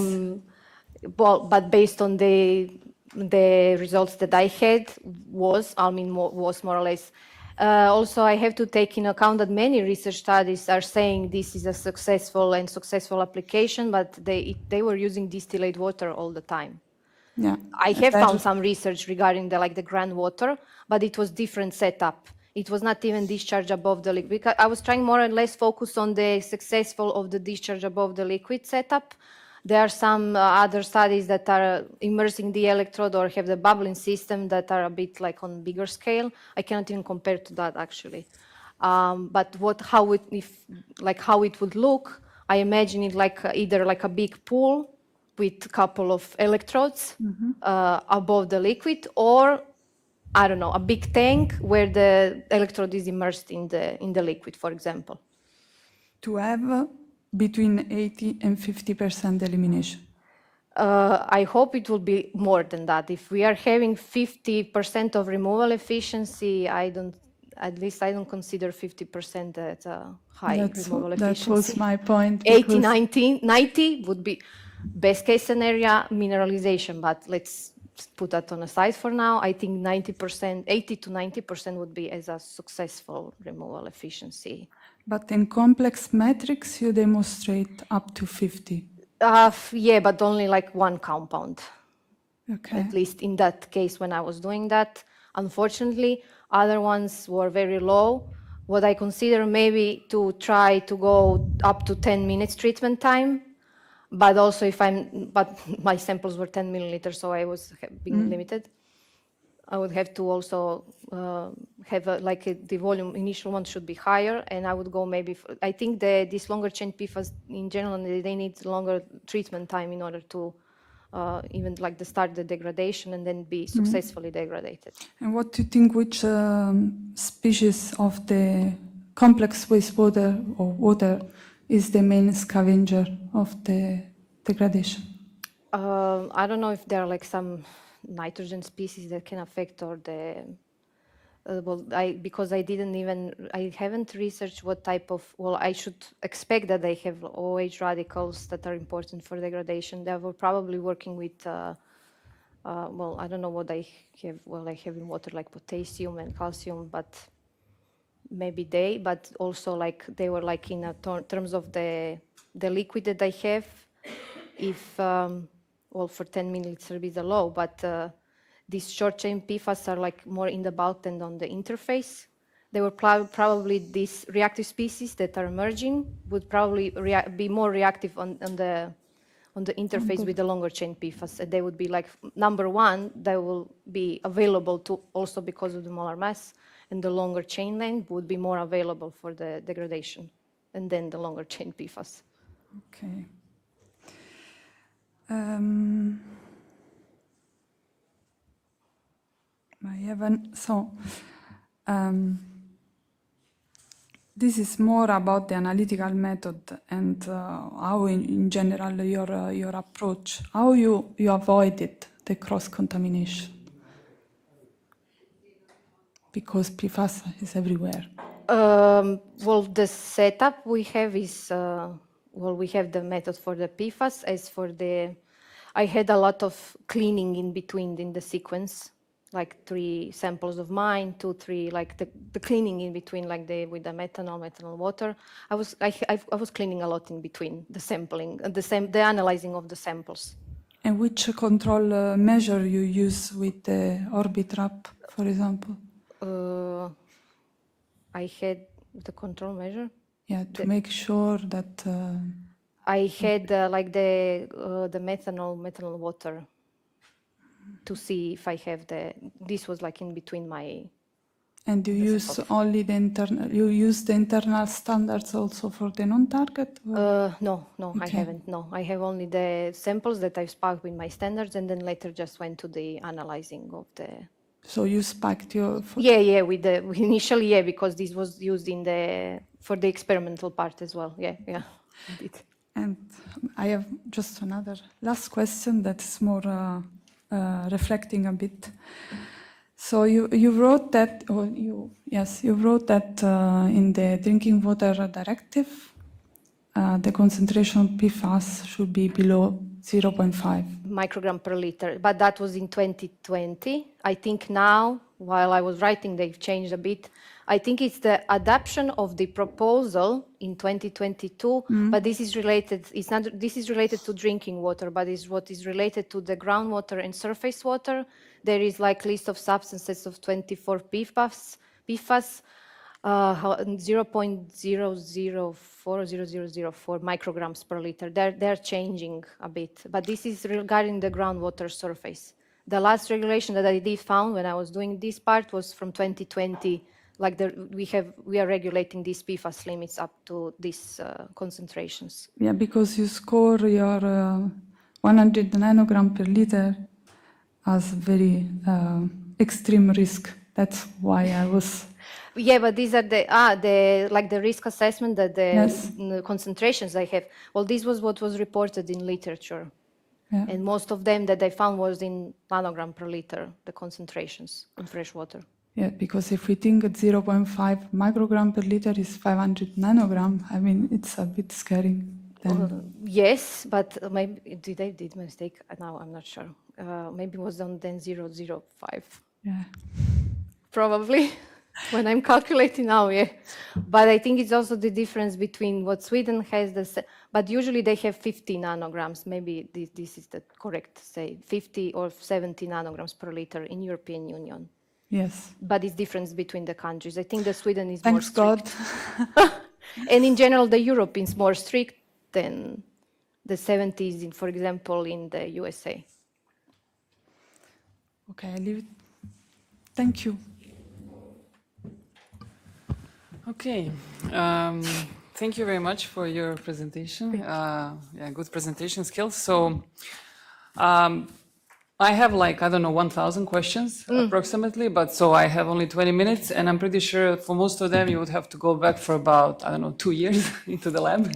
But based on the results that I had was more or less. Also, I have to take into account that many research studies are saying this is a successful application, but they were using distillate water all the time. Yeah. I have found some research regarding the groundwater, but it was different setup. It was not even discharge above the liquid. I was trying more or less focus on the successful of the discharge above the liquid setup. There are some other studies that are immersing the electrode or have the bubbling system that are a bit like on bigger scale. I cannot even compare to that actually. But how it would look, I imagine it like either like a big pool with a couple of electrodes above the liquid, or I don't know, a big tank where the electrode is immersed in the liquid, for example. To have between 80 and 50% elimination. I hope it will be more than that. If we are having 50% of removal efficiency, at least I don't consider 50% as a high removal efficiency. That was my point. 80, 90 would be best case scenario mineralization, but let's put that on the side for now. I think 90%, 80 to 90% would be as a successful removal efficiency. But in complex metrics, you demonstrate up to 50. Yeah, but only like one compound. Okay. At least in that case when I was doing that. Unfortunately, other ones were very low. What I consider maybe to try to go up to 10 minutes treatment time. But also but my samples were 10 milliliters, so I was being limited. I would have to also have the volume, initial one should be higher, and I would go maybe, I think these longer chain PFAS in general, they need longer treatment time in order to even like start the degradation and then be successfully degraded. And what do you think, which species of the complex wastewater or water is the main scavenger of the degradation? I don't know if there are like some nitrogen species that can affect or the because I haven't researched what type of, I should expect that they have OH radicals that are important for degradation. They were probably working with, I don't know what I have. Well, I have in water like potassium and calcium, but maybe but also like they were like in terms of the liquid that I have, if, for 10 milliliters is low, but these short chain PFAS are like more in the bulk than on the interface. They were probably these reactive species that are emerging would probably be more reactive on the interface with the longer chain PFAS. And they would be like number one, they will be available to also because of the molar mass, and the longer chain length would be more available for the degradation, and then the longer chain PFAS. Okay. This is more about the analytical method and how, in general, your approach. How you avoided the cross contamination, because PFAS is everywhere. The setup we have is we have the method for the PFAS. As for I had a lot of cleaning in between in the sequence, like 3 samples of mine, 2, 3, like the cleaning in between, like with the methanol water. I was cleaning a lot in between the sampling, the analyzing of the samples. And which control measure you use with the Orbitrap, for example? I had the control measure. Yeah, to make sure that. I had like the methanol water to see if I have this was like in between my. And you use only the internal, you use the internal standards also for the non-target? No, okay. I haven't, no. I have only the samples that I've spiked with my standards, and then later just went to the analyzing of the. So you spiked your. Yeah, initially, because this was used for the experimental part as well, yeah. Indeed. And I have just another last question that is more reflecting a bit. So you wrote that, you wrote that in the drinking water directive, the concentration of PFAS should be below 0.5 microgram per liter, but that was in 2020. I think now, while I was writing, they've changed a bit. I think it's the adoption of the proposal in 2022, but this is related. It's not. This is related to drinking water, but is what is related to the groundwater and surface water. There is like list of substances of 24 PFAS, 0.004 micrograms per liter. They're changing a bit, but this is regarding the groundwater surface. The last regulation that I did found when I was doing this part was from 2020. Like we are regulating these PFAS limits up to these concentrations. Yeah, because you score your 100 nanogram per liter as very extreme risk. That's why I was. Yeah, but these are the risk assessment that the concentrations I have. Well, this was what was reported in literature. Yeah. And most of them that I found was in nanogram per liter, the concentrations in fresh water. Yeah, because if we think at 0.5 microgram per liter is 500 nanogram, I mean, it's a bit scary. Yes, but maybe did I did mistake? Now I'm not sure. Maybe it was on then 0.05. Yeah. Probably. When I'm calculating now, yeah. But I think it's also the difference between what Sweden has, but usually they have 50 nanograms. Maybe this is the correct, say, 50 or 70 nanograms per liter in European Union. Yes. But it's difference between the countries. I think that Sweden is Thanks more strict. God. And in general, the Europe is more strict than the 70s, for example, in the USA. Okay, I leave it. Thank you. Okay, thank you very much for your presentation. Yeah, good presentation skills. So I have like, I don't know, 1,000 questions approximately, but so I have only 20 minutes, and I'm pretty sure for most of them you would have to go back for about, I don't know, 2 years into the lab.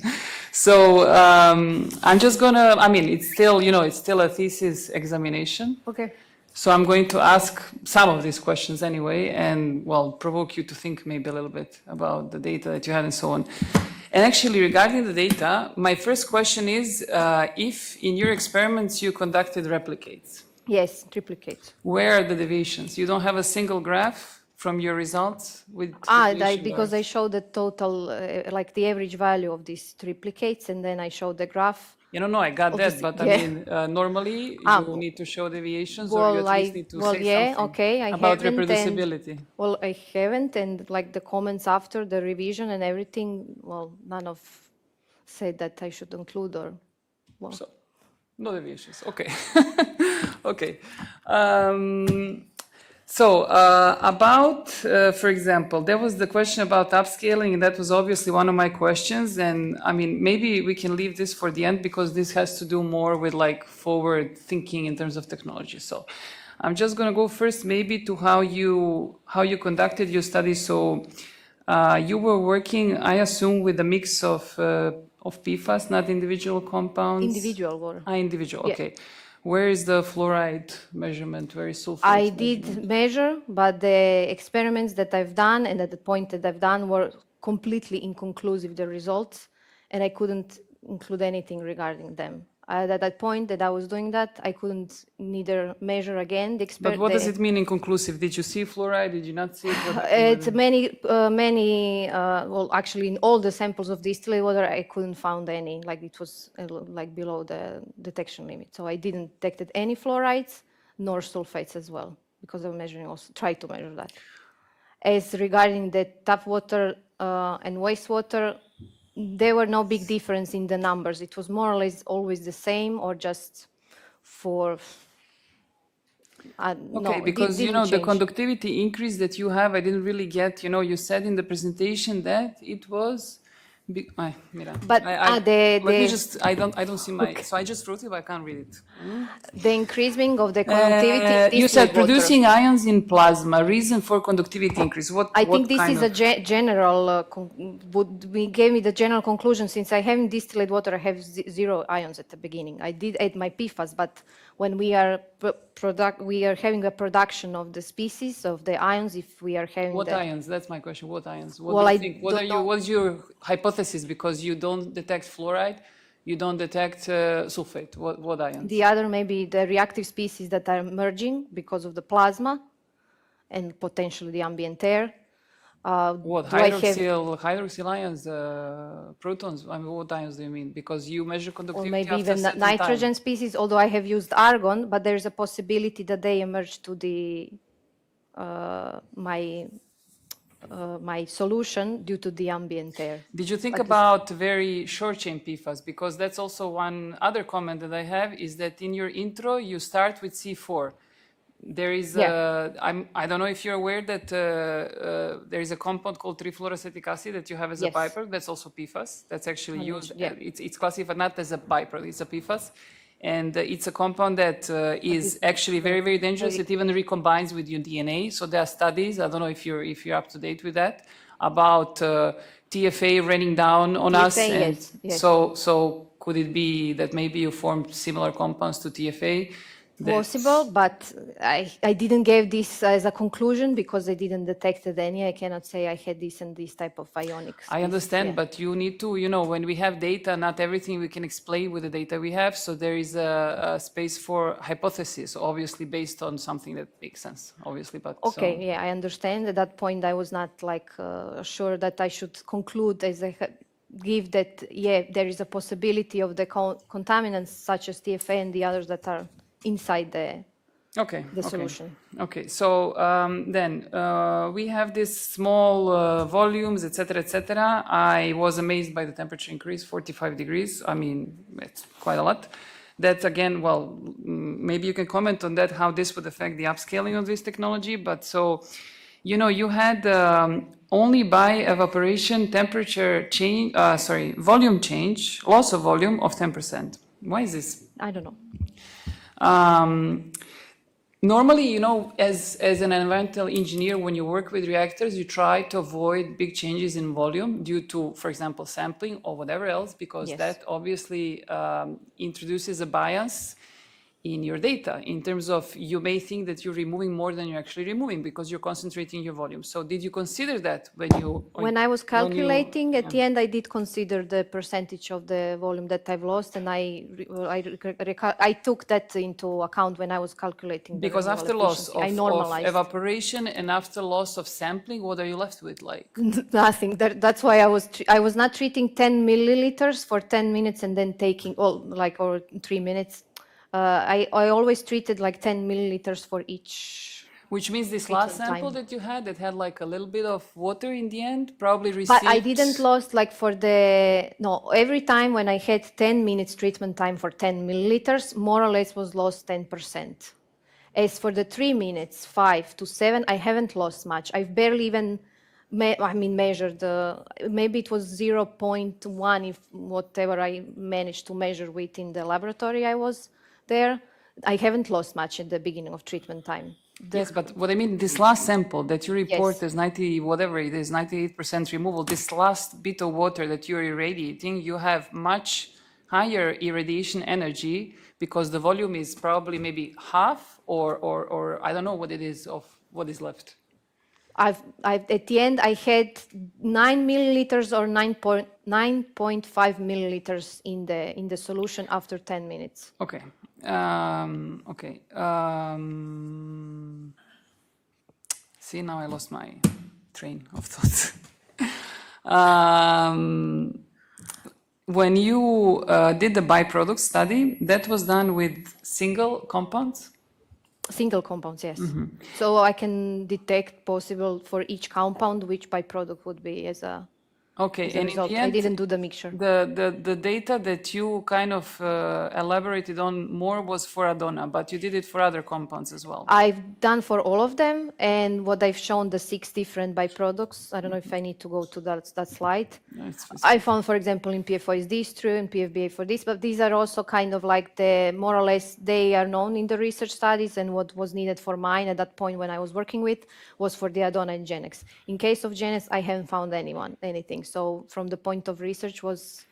So I'm just gonna, I mean, it's still, you know, it's still a thesis examination. Okay. So I'm going to ask some of these questions anyway, and well, provoke you to think maybe a little bit about the data that you had and so on. And actually, regarding the data, my first question is, if in your experiments you conducted replicates, Yes, triplicate. where are the deviations? You don't have a single graph from your results with Because I showed the total, like the average value of these triplicates, and then I showed the graph. No, I got that, Obviously, but yeah. I mean, normally you need to show deviations, or you Well, at least need to say yeah, something okay, I about haven't, reproducibility. Well, I haven't, and like the comments after the revision and everything, well, none of said that I should include or, well. So, no deviations. Okay. Okay. About, for example, there was the question about upscaling, and that was obviously one of my questions. And I mean, maybe we can leave this for the end because this has to do more with like forward thinking in terms of technology. So I'm just going to go first maybe to how you conducted your study. So you were working, I assume, with a mix of PFAS, not individual compounds? Individual water. Individual, Yeah. okay. Where is the fluoride measurement? Where is sulfate I measurement? did measure, but the experiments that I've done and at the point that I've done were completely inconclusive, the results, and I couldn't include anything regarding them. At that point that I was doing that, I couldn't neither measure again the But what does it mean inconclusive? Did you see fluoride? Did you not see it? It's well, actually, in all the samples of distillate water, I couldn't find any, like it was like below the detection limit. So I didn't detect any fluorides, nor sulfates as well, because I was measuring also, tried to measure that. As regarding the tap water and wastewater, there were no big difference in the numbers. It was more or less always the same, or just for. Okay, because you know the conductivity increase that you have, I didn't really get. You know, you said in the presentation that it was. Mira, but let me just. I don't see my. Okay. So I just wrote it, but I can't read it. The increasing of the conductivity. You said producing ions in plasma. Reason for conductivity increase. I think this is a general. We gave me the general conclusion. Since I have distillate water, I have 0 ions at the beginning. I did add my PFAS, but when we are having a production of the species of the ions. If we are having what ions? That's my question. What ions? What well, do you think? What's your hypothesis? Because you don't detect fluoride. You don't detect sulfate. What ions? The other maybe the reactive species that are emerging because of the plasma and potentially the ambient air. What hydroxyl ions, protons? I mean, what ions do you mean? Because you measure conductivity. Or maybe even nitrogen species. Although I have used argon, but there is a possibility that they emerge to the my solution due to the ambient air. Did you think about very short chain PFAS? Because that's also one other comment that I have is that in your intro you start with C4. There is I don't know if you're aware that there is a compound called trifluoroacetic acid that you have as a byproduct. That's also PFAS. That's actually used. It's classified not as a byproduct. It's a PFAS, and it's a compound that is actually very, very dangerous. It even recombines with your DNA. So there are studies. I don't know if you're up to date with that about TFA raining down on us. Yes. So could it be that maybe you formed similar compounds to TFA? Possible, but I didn't give this as a conclusion because I didn't detect any. I cannot say I had this and this type of ionics. I understand, but you need to, when we have data, not everything we can explain with the data we have. So there is a space for hypothesis, obviously based on something that makes sense, obviously. But okay, I understand. At that point, I was not like sure that I should conclude as I give that, there is a possibility of the contaminants such as TFA and the others that are inside the solution. Okay, so then we have these small volumes, etc., etc. I was amazed by the temperature increase, 45 degrees. I mean, it's quite a lot. That again, well, maybe you can comment on that, how this would affect the upscaling of this technology. But so, you had only by evaporation temperature change, volume change, loss of volume of 10%. Why is this? I don't know. Normally, you know, as an environmental engineer, when you work with reactors, you try to avoid big changes in volume due to, for example, sampling or whatever else, because Yes. that obviously introduces a bias in your data in terms of you may think that you're removing more than you're actually removing because you're concentrating your volume. So did you consider that when you... When I was calculating, at yeah. the end, I did consider the percentage of the volume that I've lost, and I took that into account when I was calculating the Because renewable after loss efficiency. I of normalized. evaporation and after loss of sampling, what are you left with? Like Nothing. That's why I was not treating 10 milliliters for 10 minutes and then taking, or 3 minutes. I always treated like 10 milliliters for each. which means this last treatment sample time. that you had that had like a little bit of water in the end probably received... But I didn't lost like every time when I had 10 minutes treatment time for 10 milliliters, more or less was lost 10%. As for the 3 minutes, 5 to 7, I haven't lost much. I've barely even measured, maybe it was 0.1 if whatever I managed to measure with in the laboratory I was there. I haven't lost much at the beginning of treatment time. Yes, but what I mean, this last sample that you report Yes. as 90, whatever it is, 98% removal, this last bit of water that you're irradiating, you have much higher irradiation energy because the volume is probably maybe half or I don't know what it is of what is left. At the end, I had 9 milliliters or 9.5 milliliters in the solution after 10 minutes. Okay. Okay. See, now I lost my train of thoughts. When you did the byproduct study, that was done with single compounds? Single compounds, yes. So I can detect possible for each compound which byproduct would be as a Okay, and in result. the I end, didn't do the mixture. the data that you kind of elaborated on more was for Adona, but you did it for other compounds as well. I've done for all of them, and what I've shown, the 6 different byproducts. I don't know if I need to go to that slide. No, it's I found, for example, in PFO is this true, and PFBA for this, but these are also kind of like more or less, they are known in the research studies, and what was needed for mine at that point when I was working with was for the Adona and Genex. In case of Genex, I haven't found anything. So from the point of research was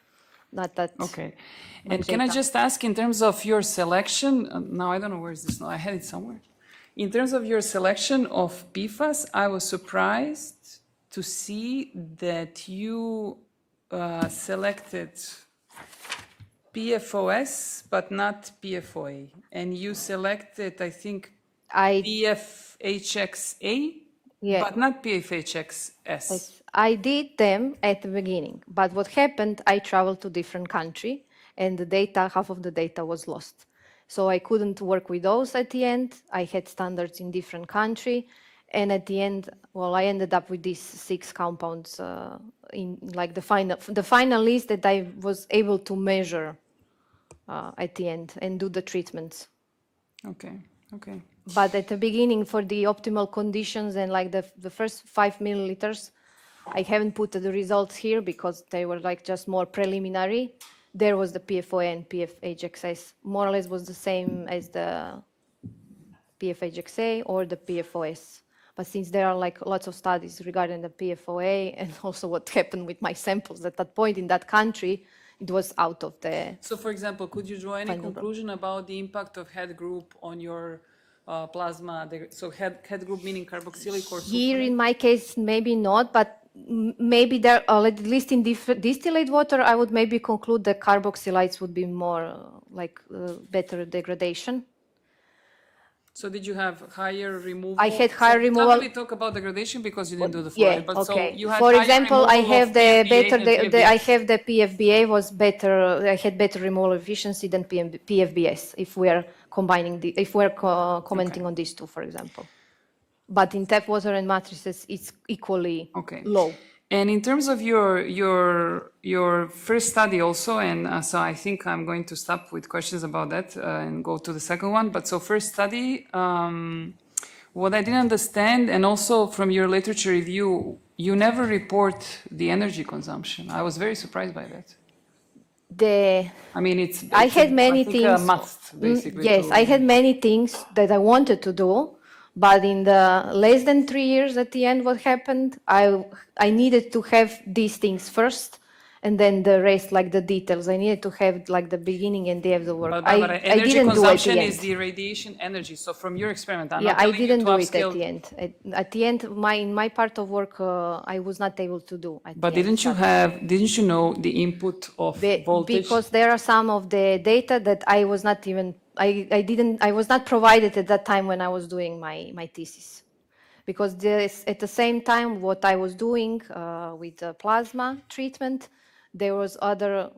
not that. Okay. And can I just ask in terms of your selection, now I don't know where is this now, I had it somewhere. In terms of your selection of PFAS, I was surprised to see that you selected PFOS, but not PFOA. And you selected, I think, PFHXA, Yeah. but not PFHXS. Yes, I did them at the beginning, but what happened, I traveled to different country and the data, half of the data was lost. So I couldn't work with those at the end. I had standards in different country. And at the end, well, I ended up with these 6 compounds in like the final list that I was able to measure at the end and do the treatments. Okay, okay. But at the beginning, for the optimal conditions and like the first 5 milliliters, I haven't put the results here because they were like just more preliminary. There was the PFOA and PFHXS, more or less was the same as the PFHXA or the PFOS. But since there are like lots of studies regarding the PFOA and also what happened with my samples at that point in that country, it was out of the... So for example, could you draw any conclusion about the impact of head group on your plasma? So head group meaning carboxylic or Here sulfuric? in my case, maybe not, but maybe there, at least in distillate water, I would maybe conclude that carboxylites would be more better degradation. So did you have higher removal? I had higher removal. We can't really talk about degradation because you didn't do the fluoride. Yeah, But okay. So you had For higher example, I removal have of the PFBA better, than I PFBS. have the PFBA was better. I had better removal efficiency than PFBS if we are combining commenting on these two, for example. But in tap water and matrices, it's equally low. And in terms of your first study also, and so I think I'm going to stop with questions about that and go to the second one. But so first study, what I didn't understand, and also from your literature review, you never report the energy consumption. I was very surprised by that. I mean, it's I had many I think things. a must, basically. Yes, I had many things that I wanted to do, but in the less than 3 years at the end, what happened? I needed to have these things first, and then the rest, like the details. I needed to have like the beginning and the end of the work. But Barbara, I energy didn't do at consumption the is end. the radiation energy. So from your experiment, I'm Yeah, not I telling you didn't to do it at upscale. the end. At the end, in my part of work, I was not able to do. At But the end, didn't you know the input of voltage? because there are some of the data that I was not even I was not provided at that time when I was doing my thesis, because at the same time what I was doing with the plasma treatment, there was other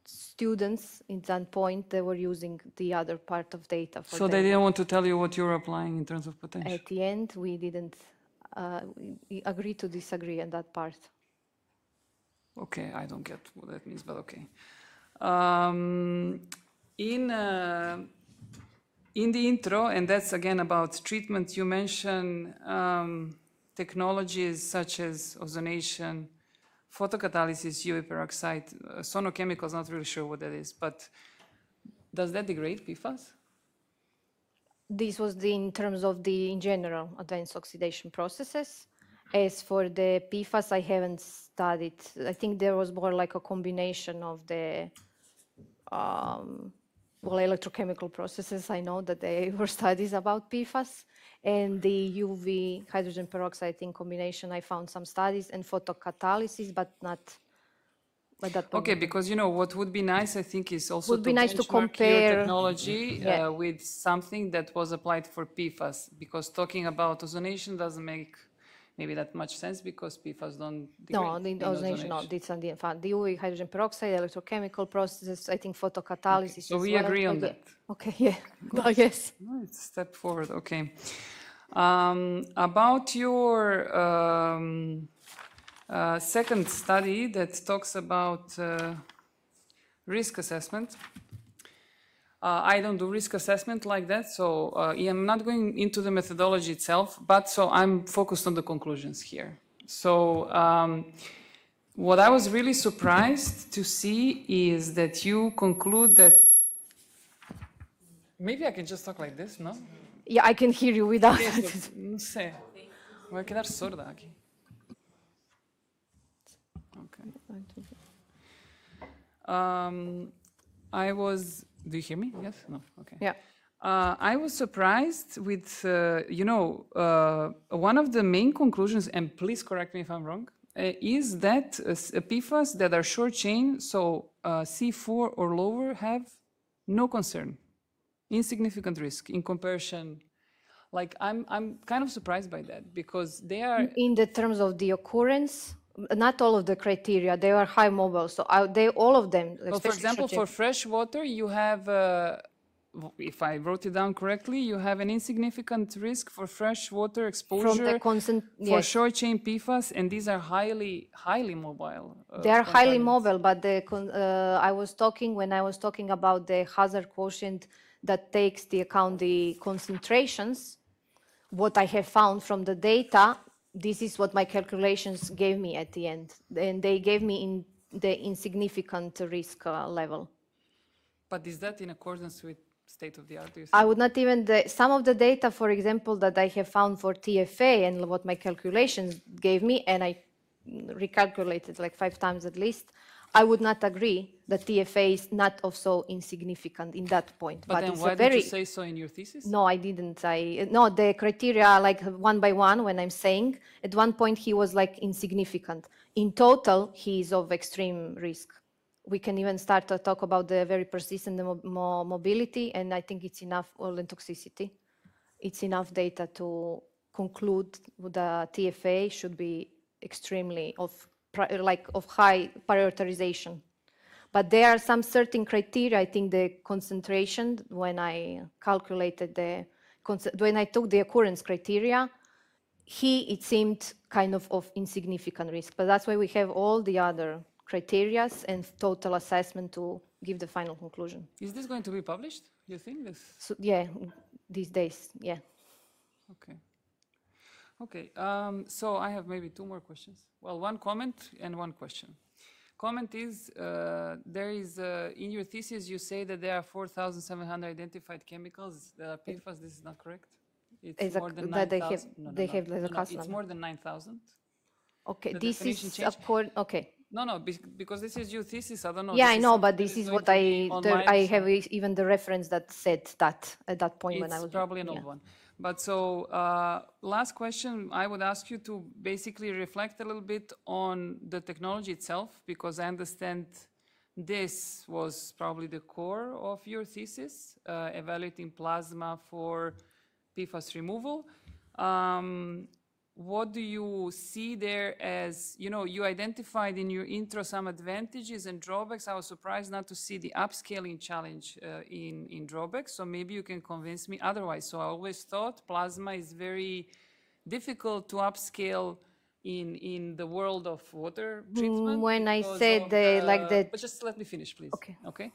students in that point that were using the other part of data for So their they didn't work. want to tell you what you're applying in terms of potential. At the end, we didn't we agree to disagree on that part. Okay, I don't get what that means, but okay. Um, in the intro, and that's again about treatment, you mention technologies such as ozonation, photocatalysis, UV peroxide, sonochemicals, not really sure what that is, but does that degrade PFAS? This was in terms of the, in general, advanced oxidation processes. As for the PFAS, I haven't studied. I think there was more like a combination of the, well, electrochemical processes. I know that there were studies about PFAS. And the UV hydrogen peroxide in combination, I found some studies, and photocatalysis, but not at that point. Okay, because you know what would be nice, I think, is also Would be nice to benchmark your compare. technology Yeah. with something that was applied for PFAS. Because talking about ozonation doesn't make maybe that much sense because PFAS don't degrade. No, the in ozonation, no, it's not the UV hydrogen peroxide, electrochemical processes, I think photocatalysis. So as we well. agree on Yeah. that. Okay, yeah. No, yes. No, it's a step forward. Okay. About your second study that talks about risk assessment. I don't do risk assessment like that, so I'm not going into the methodology itself, but so I'm focused on the conclusions here. So what I was really surprised to see is that you conclude that, maybe I can just talk like this, no? Yeah, I can hear you without. No sé, voy a quedar sorda aquí. Okay. I was, do you hear me? Yes? No? Okay. Yeah. I was surprised with, one of the main conclusions, and please correct me if I'm wrong, is that PFAS that are short chain, so C4 or lower, have no concern, insignificant risk in comparison. Like I'm kind of surprised by that because they are. In the terms of the occurrence, not all of the criteria, they are high mobile, so all of them. Well, for example, for fresh water, you have, if I wrote it down correctly, you have an insignificant risk for fresh water exposure for short chain PFAS, and these are highly mobile. They are highly mobile, but when I was talking about the hazard quotient that takes into account the concentrations, what I have found from the data, this is what my calculations gave me at the end, and they gave me in the insignificant risk level. But is that in accordance with state of the art? I would not even, some of the data, for example, that I have found for TFA and what my calculations gave me, and I recalculated like 5 times at least, I would not agree that TFA is not also insignificant in that point. But then it's why did you say so in your thesis? No, I didn't. No, the criteria, like one by one, when I'm saying, at one point he was like insignificant. In total, he is of extreme risk. We can even start to talk about the very persistent mobility, and I think it's enough, or toxicity. It's enough data to conclude the TFA should be extremely of high prioritization. But there are some certain criteria. I think the concentration, when I calculated when I took the occurrence criteria, it seemed kind of insignificant risk. But that's why we have all the other criteria and total assessment to give the final conclusion. Is this going to be published? You think this? So, yeah, these days, yeah. Okay. Okay. So I have maybe 2 more questions. Well, one comment and one question. comment is, there is, in your thesis, you say that there are 4,700 identified chemicals that are PFAS. This is not correct? It's more than that 9,000. they have the cost It's number. more than 9,000. Okay, The this definition is changed. okay. No, because this is your thesis. I don't know. Yeah, this I is know, something but that this is going what to be online, I so have even the reference that said that at that point when I it's was. probably an yeah. old one. But so, last question, I would ask you to basically reflect a little bit on the technology itself, because I understand this was probably the core of your thesis, evaluating plasma for PFAS removal. What do you see there as, you identified in your intro some advantages and drawbacks. I was surprised not to see the upscaling challenge in drawbacks, so maybe you can convince me otherwise. So I always thought plasma is very difficult to upscale in the world of water treatment. When I because said of like that. But just let me finish, please. Okay. Okay.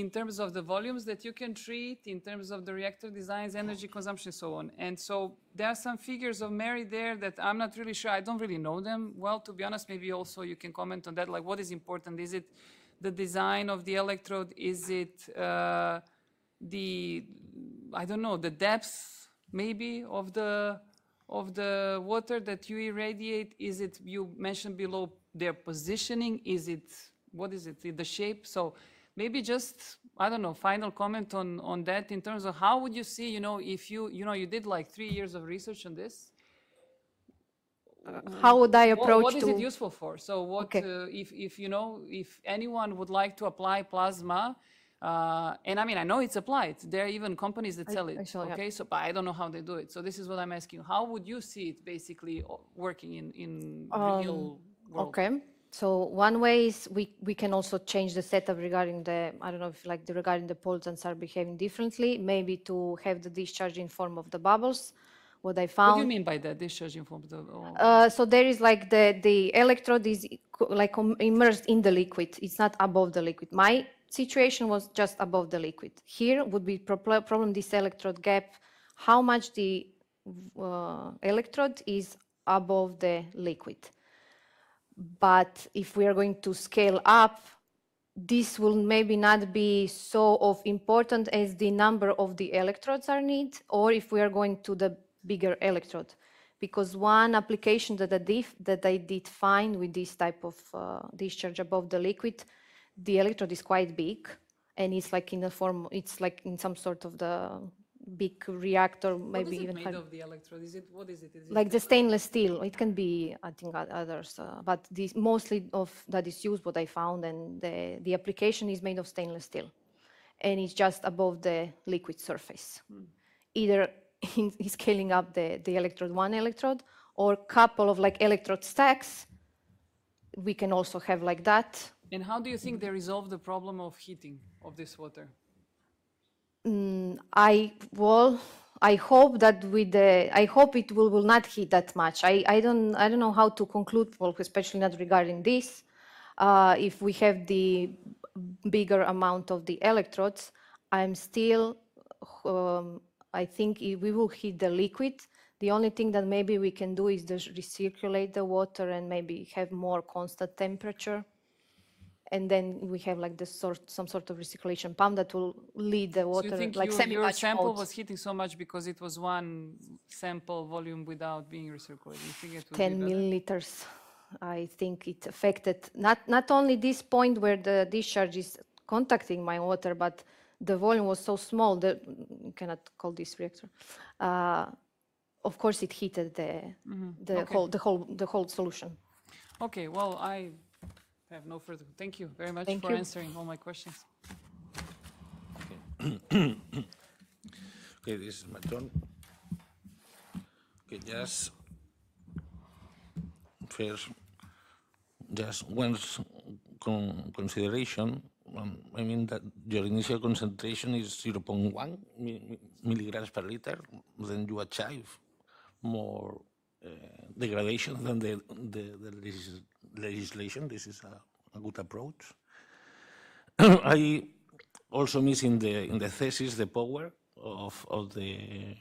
In terms of the volumes that you can treat, in terms of the reactor designs, energy consumption, so on. And so there are some figures of merit there that I'm not really sure. I don't really know them well, to be honest. Maybe also you can comment on that. Like, what is important? Is it the design of the electrode? Is it I don't know, the depth maybe of the water that you irradiate? Is it, you mentioned below, their positioning? Is it, what is it, the shape? So maybe just, I don't know, final comment on that in terms of how would you see, if you did like 3 years of research on this. How would I approach what is to? it useful for? So what, Okay. if anyone would like to apply plasma, and I mean, I know it's applied. There are even companies that sell it. I saw, yeah. Okay, so but I don't know how they do it. So this is what I'm asking. How would you see it basically working in real world? Okay. So one way is we can also change the setup regarding the, I don't know if like regarding the pollutants are behaving differently, maybe to have the discharge in form of the bubbles. What I found. What do you mean by that? Discharging from the? So there is like the electrode is like immersed in the liquid. It's not above the liquid. My situation was just above the liquid. Here would be problem this electrode gap, how much the electrode is above the liquid. But if we are going to scale up, this will maybe not be so of important as the number of the electrodes are needed, or if we are going to the bigger electrode. Because one application that I did find with this type of discharge above the liquid, the electrode is quite big, and it's like in a form, it's like in some sort of the big reactor, maybe even. What is it made of, the electrode? What is it? Is it like the stainless steel. It can be, I think, others, but this mostly of that is used, what I found, and the application is made of stainless steel, and it's just above the liquid surface. Either in scaling up the electrode, one electrode, or couple of like electrode stacks, we can also have like that. And how do you think they resolve the problem of heating of this water? I hope that I hope it will not heat that much. I don't know how to conclude, well, especially not regarding this. If we have the bigger amount of the electrodes, I'm still, I think we will heat the liquid. The only thing that maybe we can do is just recirculate the water and maybe have more constant temperature. And then we have like some sort of recirculation pump that will lead the water, So you think like your sample mode. was heating so much because it was one sample volume without being recirculated? You think it would 10 be better? milliliters. I think it affected not only this point where the discharge is contacting my water, but the volume was so small that you cannot call this reactor. Of course, it heated the whole solution. Okay, well, I have no further. Thank you very much for answering all my questions. Okay, this is my turn. Okay, just first, just one consideration. I mean that your initial concentration is 0.1 milligrams per liter. Then you achieve more degradation than the legislation. This is a good approach. I also miss in the thesis the power of the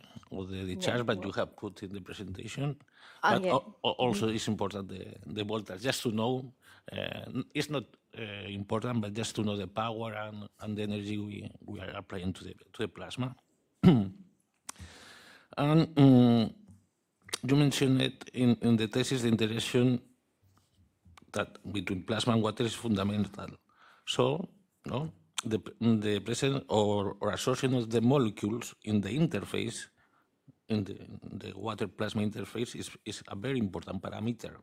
discharge, but you have put in the presentation. Ah, But yeah. also it's important the voltage, just to know. It's not important, but just to know the power and the energy we are applying to the plasma. And you mentioned it in the thesis, the interaction that between plasma and water is fundamental. So, no, the presence or absorption of the molecules in the interface, in the water plasma interface, is a very important parameter.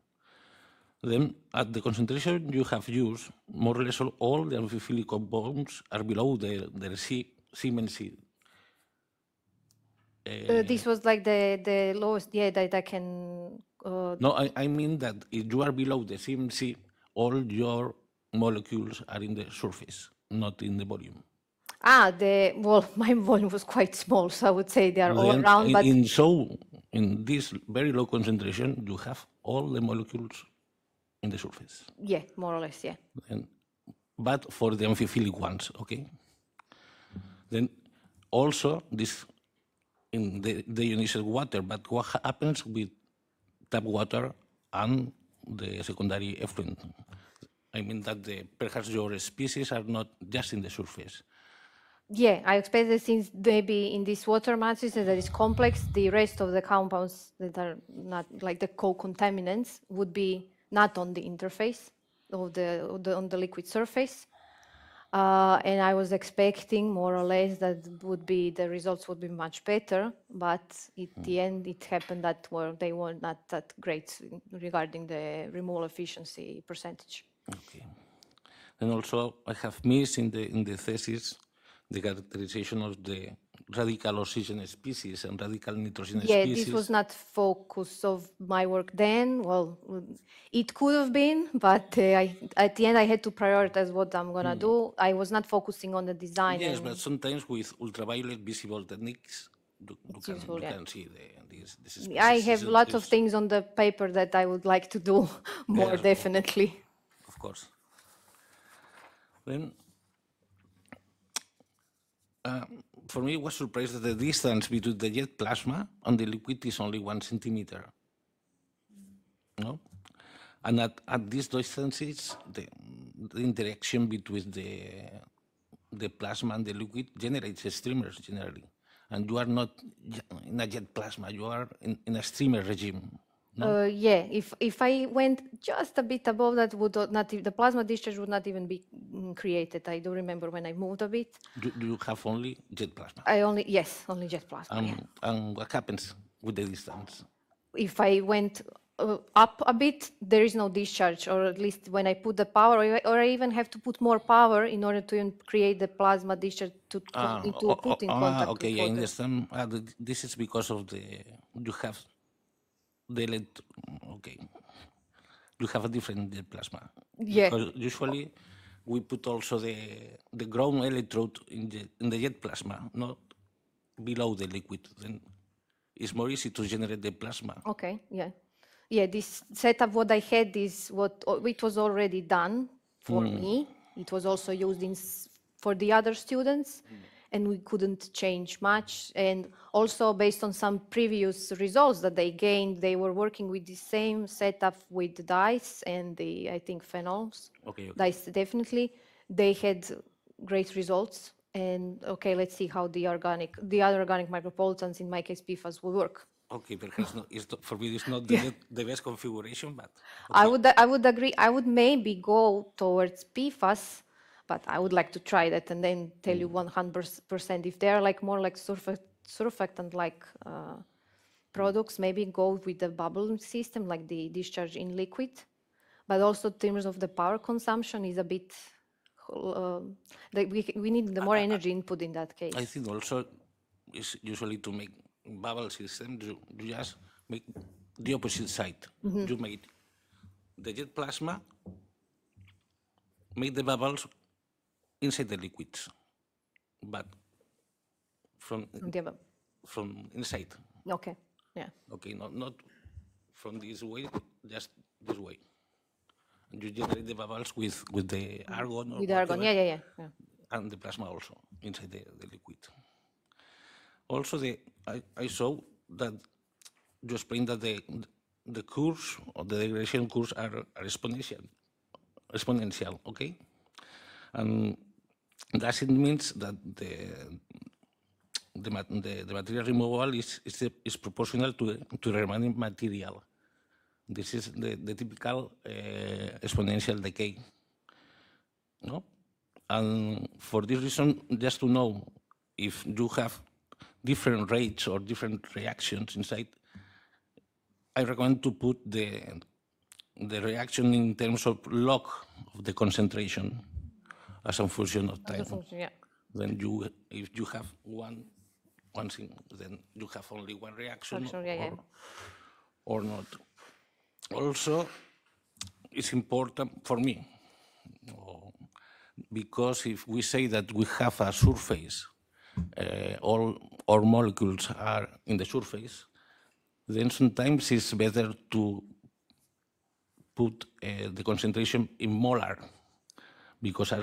Then, at the concentration you have used, more or less all the amphiphilic compounds are below the Siemens C. This was like the lowest, yeah, that I can. No, I mean that if you are below the CMC, all your molecules are in the surface, not in the volume. Well, my volume was quite small, so I would say they are all Then around, but in this very low concentration, you have all the molecules in the surface. yeah, more or less, yeah. But for the amphiphilic ones, okay? Then also this in the ionized water, but what happens with tap water and the secondary effluent? I mean that perhaps your species are not just in the surface. Yeah, I expect that since maybe in this water matrix that is complex, the rest of the compounds that are not like the co-contaminants would be not on the interface of on the liquid surface. And I was expecting more or less that the results would be much better, but at the end it happened that they were not that great regarding the removal efficiency percentage. Okay. And also I have missed in the thesis the characterization of the radical oxygen species and radical nitrogen Yeah, species. this was not focus of my work then. Well, it could have been, but at the end I had to prioritize what I'm gonna do. I was not focusing on the design. Yes, but sometimes with ultraviolet visible techniques, you can see this species. I have lots of things on the paper that I would like to do more, Yes, definitely. Of course. Then, for me, it was surprised that the distance between the jet plasma and the liquid is only 1 centimeter. No? And at these distances, the interaction between the plasma and the liquid generates streamers generally. And you are not in a jet plasma, you are in a streamer regime. No? Yeah, if I went just a bit above that, the plasma discharge would not even be created. I do remember when I moved a bit. Do you have only jet plasma? Only jet plasma. Yeah. And what happens with the distance? If I went up a bit, there is no discharge, or at least when I put the power, or I even have to put more power in order to create the plasma discharge to put in contact okay, with I water. understand. This is because of you have okay. You have a different jet plasma. Yeah. Because usually we put also the ground electrode in the jet plasma, not below the liquid. Then it's more easy to generate the plasma. Okay, yeah. Yeah, this setup, what I had is it was already done for me. It was also used for the other students, and we couldn't change much. And also based on some previous results that they gained, they were working with the same setup with dyes and I think phenols. Okay. Dyes, definitely. They had great results. And okay, let's see how the other organic micropollutants, in my case PFAS, will work. Okay, perhaps for me it's not the best configuration, but okay. I would agree. I would maybe go towards PFAS, but I would like to try that and then tell you 100% if they are like more like surfactant like products. Maybe go with the bubble system, like the discharge in liquid. But also in terms of the power consumption is a bit. We need the more energy input in that case. I think also is usually to make bubble system, you just make the opposite side. You make the jet plasma, make the bubbles inside the liquids, but from inside. Okay, yeah. Okay, not from this way, just this way. And you generate the bubbles with the argon. With argon, yeah. And the plasma also inside the liquid. Also, I saw that you explained that the curves or the degradation curves are exponential, okay? And that it means that the material removal is proportional to the remaining material. This is the typical exponential decay. No? And for this reason, just to know if you have different rates or different reactions inside, I recommend to put the reaction in terms of log of the concentration as a function of time. Yeah. Then if you have one thing, then you have only one reaction or not. Also, it's important for me, because if we say that we have a surface, all our molecules are in the surface, then sometimes it's better to put the concentration in molar, because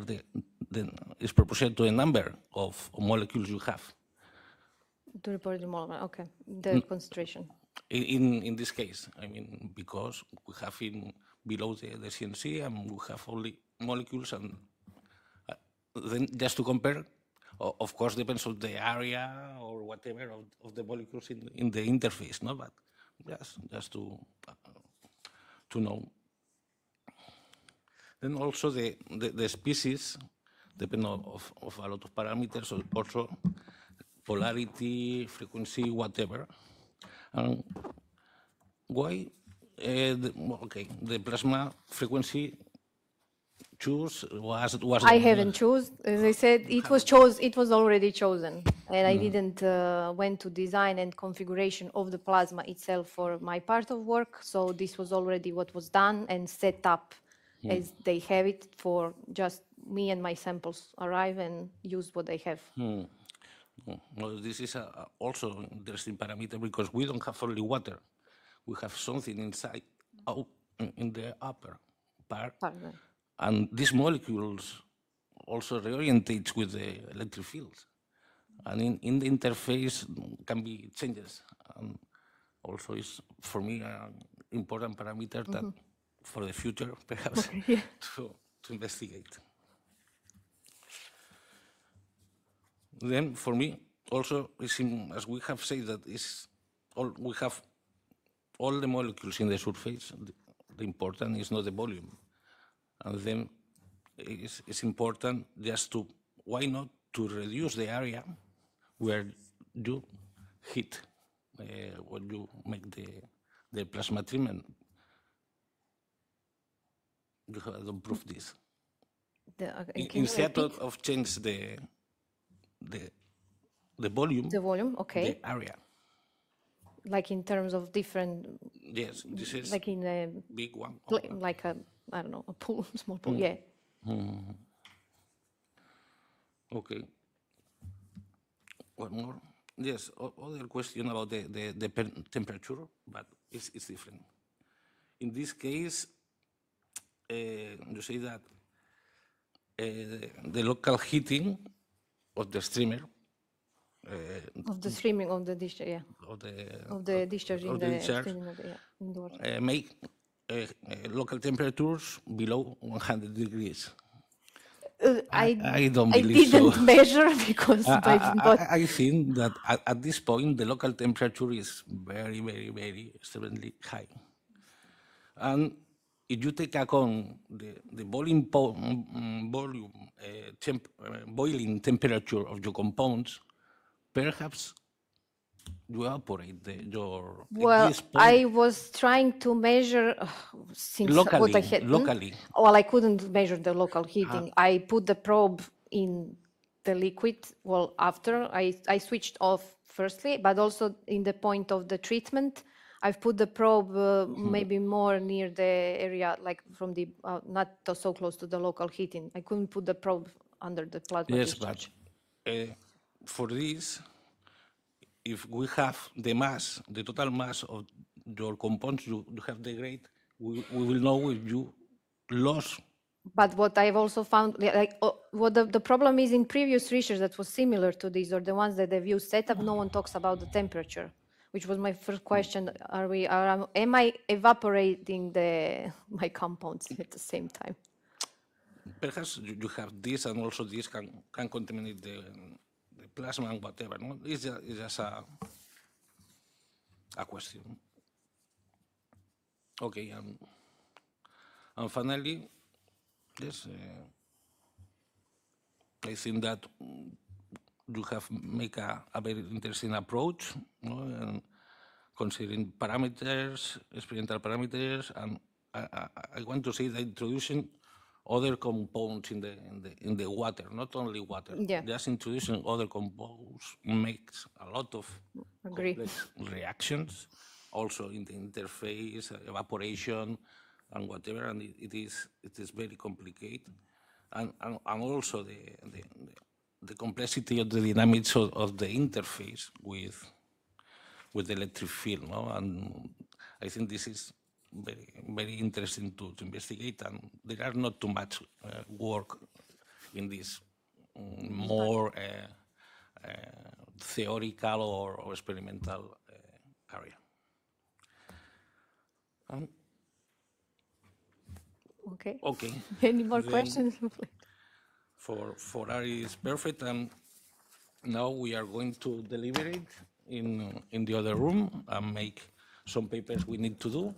it's proportional to the number of molecules you have. To report the molar, okay, the concentration. In this case, I mean, because we have below the CNC and we have only molecules, and then just to compare, of course, depends on the area or whatever of the molecules in the interface, no? But just to know. Then also the species depend of a lot of parameters, also polarity, frequency, whatever. And why? The plasma frequency was I haven't choose. As I said, it was already chosen, and I didn't went to design and configuration of the plasma itself for my part of work. So this was already what was done and set up as they have it for just me and my samples arrive and use what they have. Well, this is also interesting parameter, because we don't have only water. We have something inside, in the upper part. And these molecules also reorientate with the electric fields. And in the interface can be changes. And also is, for me, an important parameter that for the future, perhaps, to investigate. Then, for me, also, as we have said, that we have all the molecules in the surface. The important is not the volume. And then it's important just to, why not to reduce the area where you hit when you make the plasma treatment. You have prove this. Instead of change the volume. The volume, okay. The area. Like in terms of different. Yes, this is like in a big one. Like a, I don't know, a pool, small pool. Yeah. Okay. One more. Yes, other question about the temperature, but it's different. In this case, you say that the local heating of the streamer. Of the streaming of the discharge, yeah. Of the discharge in the streaming of the indoors. Make local temperatures below 100 degrees. I don't believe so. I didn't measure because I think that at this point the local temperature is very, very, very extremely high. And if you take account the boiling temperature of your compounds, perhaps you evaporate your. Well, I was trying to measure since locally, what I had. Locally. Well, I couldn't measure the local heating. I put the probe in the liquid. Well, after I switched off firstly, but also in the point of the treatment, I've put the probe maybe more near the area, like from the not so close to the local heating. I couldn't put the probe under the plasma discharge. But for this, if we have the mass, the total mass of your compounds you have degraded, we will know if you lost But what I've also found, what the problem is in previous research that was similar to this, or the ones that they've used setup, no one talks about the temperature, which was my first question. Am I evaporating my compounds at the same time? Perhaps you have this, and also this can contaminate the plasma and whatever. No, it's just a question. Okay, and finally, yes, I think that you have make a very interesting approach, no? And considering parameters, experimental parameters, and I want to say that introducing other compounds in the water, not only water. Yeah. Just introducing other compounds makes a lot of Agree. complex reactions, also in the interface, evaporation, and whatever, and it is very complicated, and also the complexity of the dynamics of the interface with the electric field, no? And I think this is very interesting to investigate, and there are not too much work in this more theoretical or experimental area. Okay. Okay. Any more Then questions? For Ari is perfect, and now we are going to deliberate in the other room and make some papers we need to do,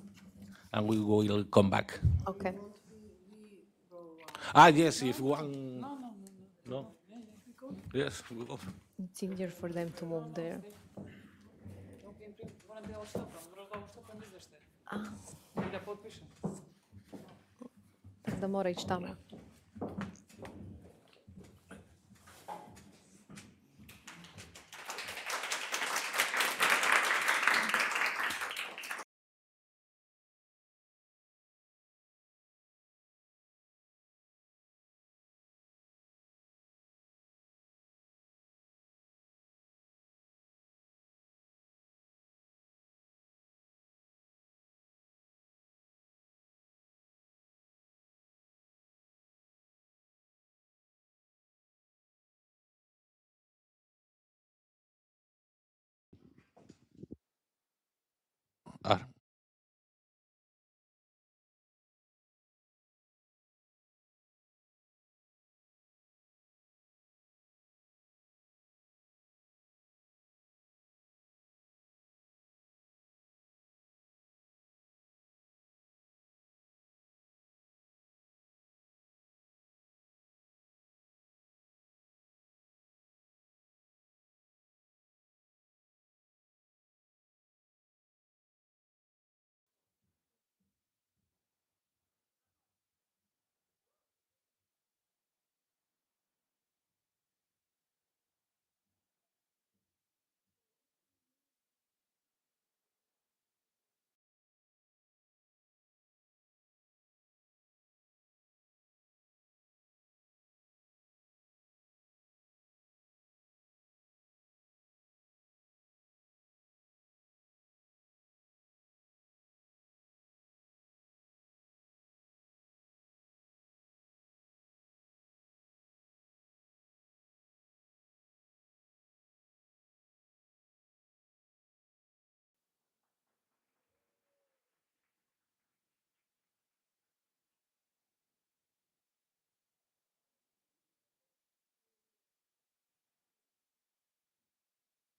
and we will come back. Okay. Yes, if one... No? Yes, we go. It's easier for them to move there. Da mora ići tamo. Ah.